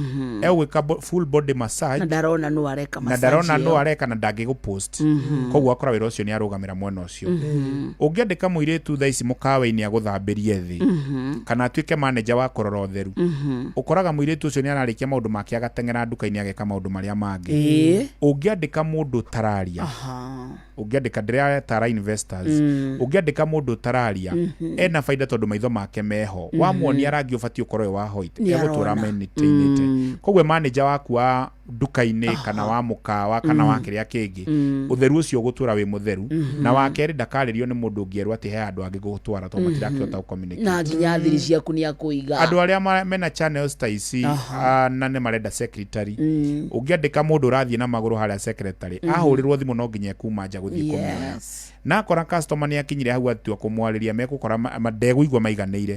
Speaker 3: egwika full body massage
Speaker 2: na ndarona no areka
Speaker 3: na ndangigupost koguo akora wira ucio ni arugamira mwena ucio ungiandika muiritu tha ici mukawa-ini aguthambirie thi kana atuike manager wa korora utheru ukoraga muiritu ucio ni ararikia maundu make agatengera nduka-ini ageka maundu maria mangi ungiandika mundu tararia ungiandika ndira tara investors ungiandika mundu tararia ena faida tondu maitho make meho wamuonia rangi ubatio korwo wa white egutura maintainite koguo manager waku wa nduka-ini kana wa mukawa kana wa kiria kingi utheru ucio gutura wi mutheru na wakeri ndakaririo ni mundu ngieru ati he andu angi gutwara to matirakihota gucommunicate
Speaker 2: na nginya thiri ciaku ni akuiga
Speaker 3: andu aria mena channels ta ici na ne marenda secretary ungiandika mundu urathie na maguru haria secretary ahurirwo thimu no nginya kuma nja guthie kumwoya na akora customer ni akinyire hau atua kumwariria mekukora madegũigwa maiganĩire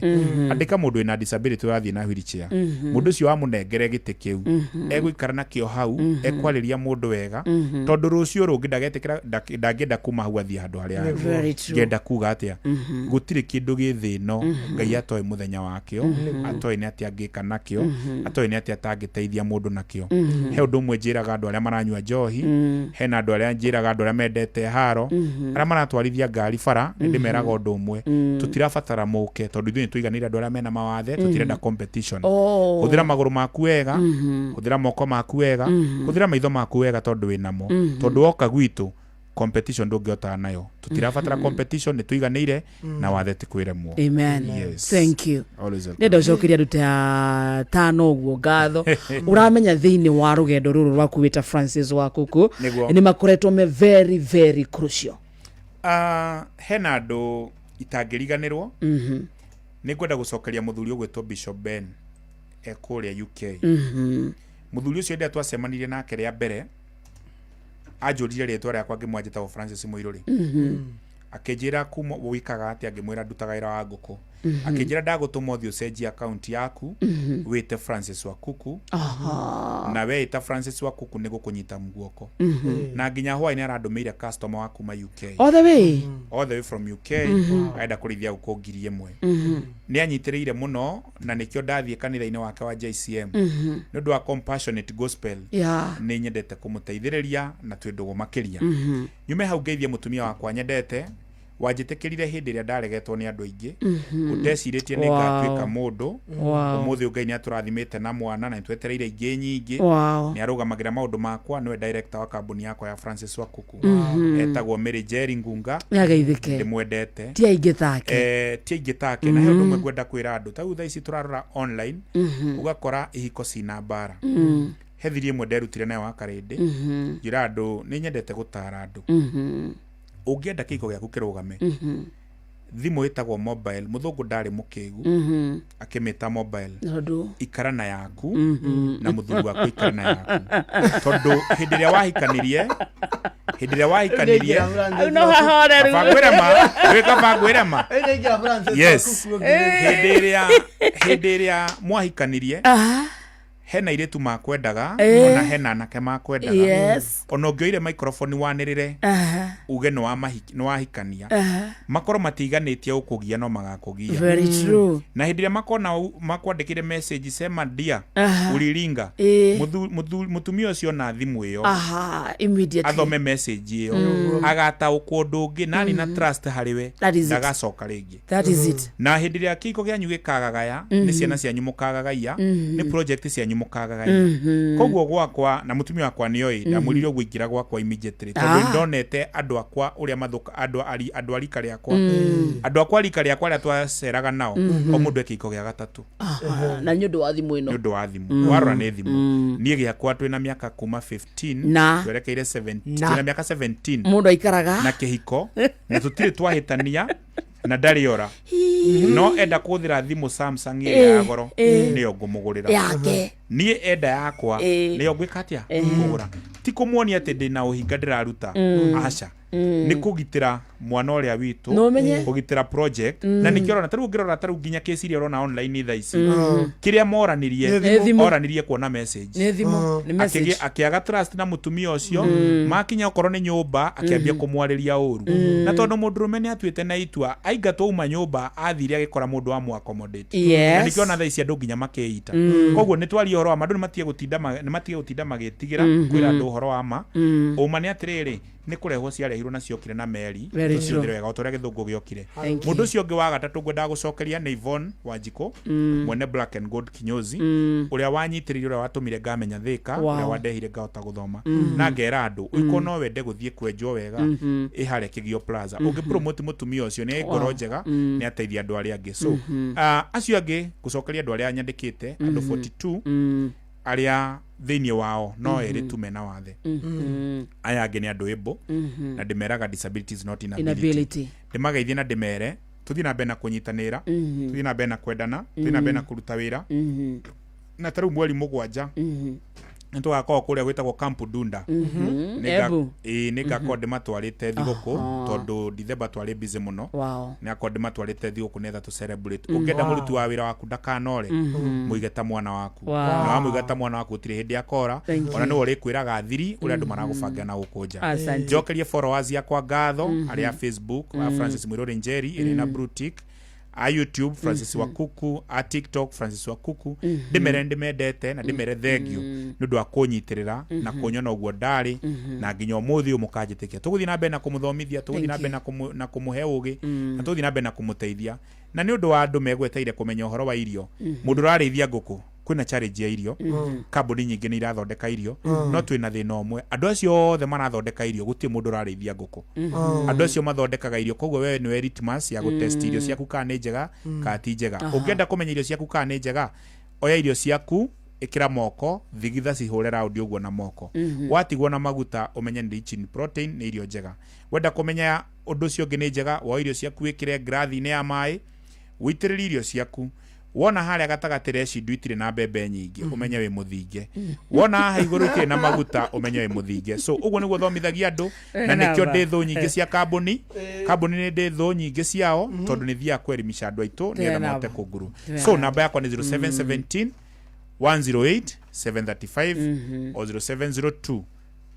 Speaker 3: andika mundu ina disability urathie na wheelchair mundu ucio wa munengere giti kiu egũikara na kio hau ekwariria mundu wega tondu rucio rungi ndangenda kuma hau athie handu haria ngenda kuga atia gutiri kindu githino Ngai atoi muthenya wakio atoi ni atia ngika nakio atoi ni atia tangiteithia mundu nakio he undu mwe njiraga andu aria maranyua njohi hena andu aria njiraga andu aria mendete haro aria maratwarithia ngari bara ndimeraga undu umwe tutirabatara muke tondu ithuĩ tuiganire andu aria mena mawathe tutirenda competition huthira maguru maku wega huthira moko maku wega huthira maitho maku wega tondu winamo tondu woka gwitu competition ndungiota nayo tutirabatara competition ni tuiganire na wathe tikwiremwo
Speaker 2: amen thank you nendo cokiria ndute tano uguo ngatho uramenya thiini wa rugendo ruru rwaku wita Francis Wakuku ni makoretwo me very very crucial
Speaker 3: hena andu itangiriganirwo ni ngwenda gucokeria muthuri ugwitwo Bishop Ben ekuria UK muthuri ucio ndia twacemanirie nake ria mbere ajurire ritwa riakwa ngimwanjita Francis Muiruri akinjira kuma wikaga ati ngimwira ndutaga wira wa nguku akinjira ndagutuma uthio cenjia account yaku wite Francis Wakuku na we ita Francis Wakuku ni gukunyita mguoko na nginya hwa ina arandumeire customer waku ma UK
Speaker 2: all the way
Speaker 3: from UK aenda kurithia guku ngiri imwe ni anyitireire muno na nikio ndathie kanitha-ini wake wa JCM ni ndu wa compassionate gospel ni nyendete kumuteithiriria na twindugo makiria nyume hau ngeithie mutumia wakwa nyendete wanjitikirire hindi ria ndaregetwo ni andu aingi uteciritie ni ngatuika mundu umuthi Ngai ni aturathimite na mwana na twetereire ingi nyingi ni arugamagira maundu makwa niwe director wa kambuni yakwa ya Francis Wakuku etagwo Mary Jerry Ngunga
Speaker 2: yageithike
Speaker 3: ndimwendete
Speaker 2: ti aingi take
Speaker 3: na he undu mwe gwenda kwira andu ta utha ici turarora online ugakora ihiko cina mbara hethirie mwe nderutire nayo wakarindi ngira andu ni nyendete gutara andu ungienda kiko giaku kirugame thimu itagwo mobile muthungu ndari mukigu akimita mobile ikarana yaku na muthuri waku ikarana yaku tondu hindi ria wahikanirie
Speaker 2: no hahoreru
Speaker 3: bagwirema yes hindi ria mwahikanirie hena iretu makwendaga ona hena anake makwendaga ona ngioire microphone wanirire uge no wahikania makoro matiganitie ukugia no magakugia
Speaker 2: very true
Speaker 3: na hindi ria makona makwandikire message sema dia uliringa mutumia ucio na thimu iyo
Speaker 2: immediately
Speaker 3: athome message iyo agata ukundu ungi nani na trust hariwe ndagacoka ringi
Speaker 2: that is it
Speaker 3: na hindi ria kiko gianyu gikagagaya ni ciana cianyu mukagagaya ni project cianyu mukagagaya koguo gwakwa na mutumia wakwa nioi ndamurire gwikira gwakwa immediately tondu ndonete andu akwa uria mathuka andu arika riakwa andu akwa rika riakwa ria twaceraga nao o mundu ekiko gia gatatu
Speaker 2: na nyundu wa thimu ino
Speaker 3: nyundu wa thimu warora ni thimu nie giakwa twina miaka kuma 15 twerekeire 17 na miaka 17
Speaker 2: mundu aikaraga
Speaker 3: na kihiko na tutire twahitania na ndariora no enda kuthira thimu Samsung ya goro niyo ngumugurira
Speaker 2: yake
Speaker 3: nie enda yakwa niyo ngwikatia ngugura ti kumuonia ati ndina uhinga ndiraruta aca ni kugitira mwana uria witu kugitira project na nikiorona taru ngirora taru nginya kesiria rona online tha ici kiria moranirie kuona message
Speaker 2: ni message
Speaker 3: akiaga trust na mutumia ucio makinya okoro ni nyumba akiambia kumwariria uru na tondu mundurume ni atuite na itua aingatwo uma nyumba athire agikora mundu wa mu accommodate na nikiona tha ici andu nginya makeita koguo ni twari horo wa mandu ni matie gutinda magitigira kwira andu horo wa ma uma ni atiriri ni kurehwo ciarehirwo na ciokire na meri ciothere wega utoria githungu giokire mundu ucio ngi wa gatatu ngwenda gucokeria ni Yvonne Wanjiko mwene Black and Gold Kinyozi uria wanyitiririo uria watumire ngamenya thika uria wandehire ngahota guthoma na ngera andu uko no wende guthie kwenjwo wega ihare Kigio Plaza ungi promote mutumia ucio ni ngoro njega ni ateithia andu aria angi so acio angi gucokeria andu aria nyandikite andu 42 aria thiini wao no eri tumena wathe aya angi ni andu ebo na ndimeraga disabilities not inability ndimageithie na ndimere tuthii na mbere na kunyitanira tuthii na mbere na kwendana tuthii na mbere na kuruta wira na taru mweri mugwanja nitugakoo kuria gwitagwo Camp Dunda nigakoo ndimatwarite thiguku tondu December twari busy muno niakoo ndimatwarite thiguku netha tu celebrate ukenda muruti wa wira waku ndakanore muigeta mwana waku na wamuigeta mwana waku tiri hindi akora ona ni uri kwiraga thiri uria andu maragubanga na gukunja njokerie followers yakwa ngatho aria Facebook Francis Muiruri Njeri iri na Brutic a YouTube Francis Wakuku a TikTok Francis Wakuku ndimendete na ndimere thengio nundu akunyitirira na kunyona uguo ndari na nginya umuthi umukajitikia tuguthi na mbere na kumuthomithia tuguthi na mbere na kumuhe ugi na tuguthi na mbere na kumuteithia na ni undu wa andu megweteire kumenya uhoro wa irio mundu rarithia nguku kwina challenge ya irio kambuni nyingi ni irathondeka irio no twina thina umwe andu acio othe marathondeka irio guti mundu rarithia nguku andu acio mathondekaga irio koguo wewe ni litmus ya gutest irio ciaku kana ni njega kana ti njega ungienda kumenya irio ciaku kana ni njega oya irio ciaku ikira moko thigitha cihure round uguo na moko watigwo na maguta umenye ni rich in protein ni irio njega wenda kumenya undu cio ngi ni njega wa irio ciaku ikire glathi ni ya mai witiriri irio ciaku wona haria gatagatire cindu itire na mbembe nyingi umenye wi muthinge wona haha iguru kire na maguta umenye wi muthinge so uguo niguo thomithagia andu na nikio ndi thu nyingi cia kambuni ni ndi thu nyingi ciao tondu ni thia kwerimisha andu aitu ni na mote kuguru so namba yakwa ni 0717 108 735 or 0702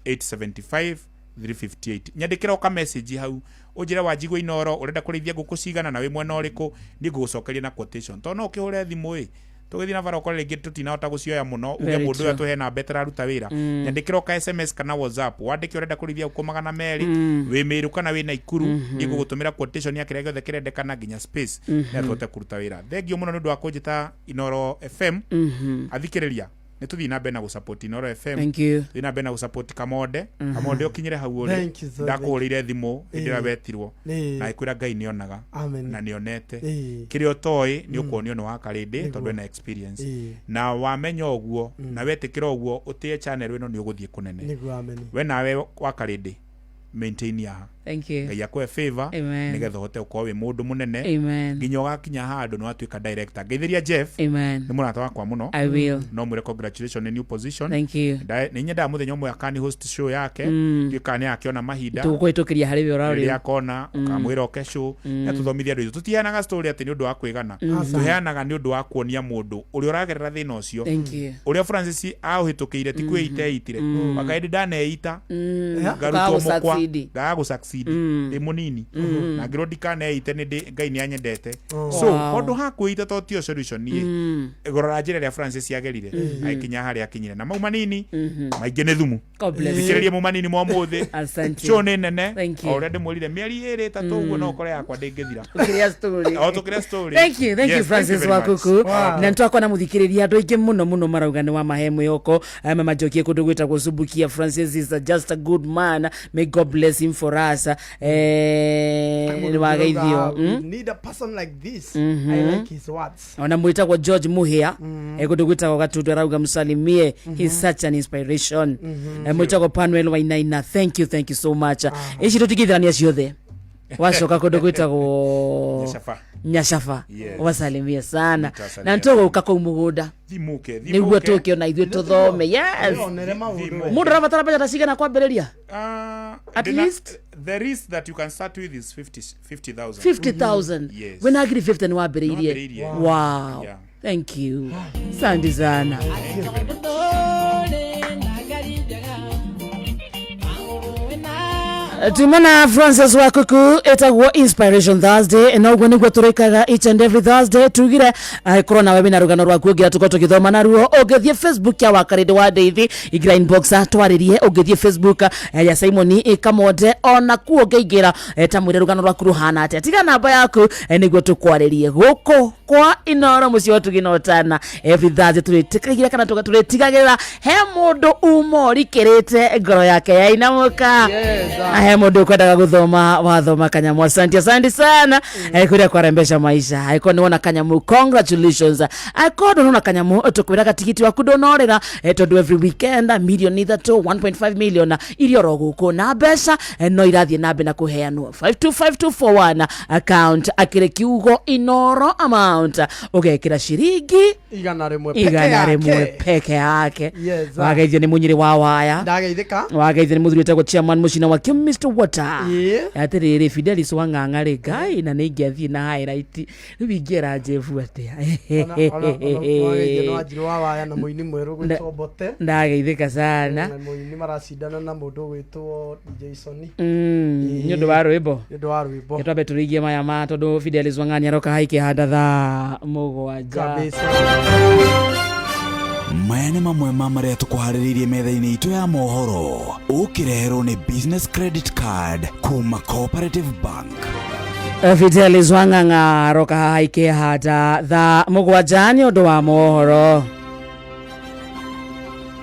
Speaker 3: 875 358 nyandikira uka message hau ujira wajigwa inoro urenda kurithia nguku cigana na wi mwena uriku ni ngugucokeria na quotation to no ukihure thimu tugithi na vara ukore ringi tutinahota gucioya muno uge mundu uyu atuhe na betera ruta wira nyandikira uka SMS kana WhatsApp wandike urenda kurithia nguku 200 wi miru kana wi na ikuru ni ngugutumira quotation ya kire giothe kirendekana nginya space ya tuhote kuruta wira thengio muno ni ndu wa kunjita Inoro FM athikiriria ni tuthi na bena gusupport Inoro FM
Speaker 2: thank you
Speaker 3: tuthi na bena gusupport Kamode Kamode ukinyire hau uri ndakurire thimu indira betirwo na ikwira Ngai nionaga na nionete kirio toi ni ukonio no wakarinde tondu na experience na wamenya oguo na wetikira oguo utie channel ino ni uguthie kunene we nawe wakarinde maintain ya
Speaker 2: thank you
Speaker 3: Ngai akwe favor nigetha hote uko wi mundu munene nginya gakinya handu no atuika director ngeithiria Jeff ni murata wakwa muno
Speaker 2: I will
Speaker 3: no mu congratulations in new position
Speaker 2: thank you
Speaker 3: ni nyenda muthenya umwe akani host show yake tukane akiona mahinda
Speaker 2: tukwitukiria hari urari
Speaker 3: akona ukamwira okesho na tuthomithia ndu tutiheanaga story ati ni undu wa kwigana tuheanaga ni undu wa kuonia mundu uri uragerera thina ucio uri Francis auhitukiire ti kwitire wakaidi daneita garuto mukwa gagu succeed munini na girodi kana ite ni Ngai ni anyendete so ondu hakuita to tio solution ni gorora njira ya Francis yagerire aikinya hari akinyire na mau manini maingi ni thumu thikiriria mu manini mo muthi cho ni nene already mwirire mieri iri tatu uguo no kore yakwa ndingithira tukiria story
Speaker 2: thank you Francis Wakuku na ntwakwa na muthikiriria andu aingi muno marauga ni wa mahemu yoko majokie kundu gwita gusubukia Francis is just a good man may God bless him for us
Speaker 1: need a person like this I like his words
Speaker 2: ona mwita kwa George Muhia kundu gwita kwa Gatundu arauga msalimie he's such an inspiration mwita kwa Panuel Wainaina thank you so much ici tutigithania ciothe wacoka kundu gwita kwa Nyashafa wasalimia sana na ntogo ukako mugunda
Speaker 3: thimuke
Speaker 2: niguo tukiona ithuĩ tuthome yes mundu rabatara beja tacigana kwambĩrĩria at least
Speaker 3: the risk that you can start with is 50,000
Speaker 2: yes when agri 50 ni wambĩrĩirie wow thank you asante sana tumana Francis Wakuku etagwo Inspiration Thursday na uguo niguo turikaga each and every Thursday tugire corona wewe na rugano rwa kuogira tuko tukithoma na ruo ugethie Facebook ya Wakarinde wa Deithi igira inbox twaririe ugethie Facebook ya Simon Kamode ona kuongeira tamwire rugano rwa kuruhana ati tiga namba yaku niguo tukwaririe guko kwa Inoro mucio tuginotana every Thursday turitigagira kana turitigagira he mundu umorikirite ngoro yake ya inamuka he mundu kwendaga guthoma wathoma kanyamu asante sana kuria kwarembesha maisha haiko niona kanyamu congratulations haiko niona kanyamu tukwiraga tikiti waku ndonorera tondu every weekend million either to 1.5 million irio roguko na mbeca no irathie nambe na kuheanwo 525241 account akire kiugo Inoro amount ugekira shiringi
Speaker 1: igana rimwe
Speaker 2: peke yake wageithio ni munyiri wa waya
Speaker 1: ndageithika
Speaker 2: wageithio ni muthuri wetagwo chairman mucina wa Mr. Water atiriri Fidelis Wang'ang'ari Ngai na ningiathie na highlight ribingira Jefu atia
Speaker 1: no ajiro wa waya na muini mweru gwitwo Bote
Speaker 2: ndageithika sana
Speaker 1: na muini maracindana na mundu gwitwo Jason
Speaker 2: nyondo wa rwimbo yetwabe turigie maya ma tondu Fidelis Wang'ang'ari aroka haike handa tha mugwanja kabisa
Speaker 4: maya nĩ mamwe ma marĩa tũkũharĩrĩirie metha-inĩ itũ ya mohoro ũkĩreherwo nĩ business credit card kuma Cooperative Bank.
Speaker 2: Fidelis Wang'ang'ari aroka haike handa tha mugwanja nĩ ũndũ wa mohoro.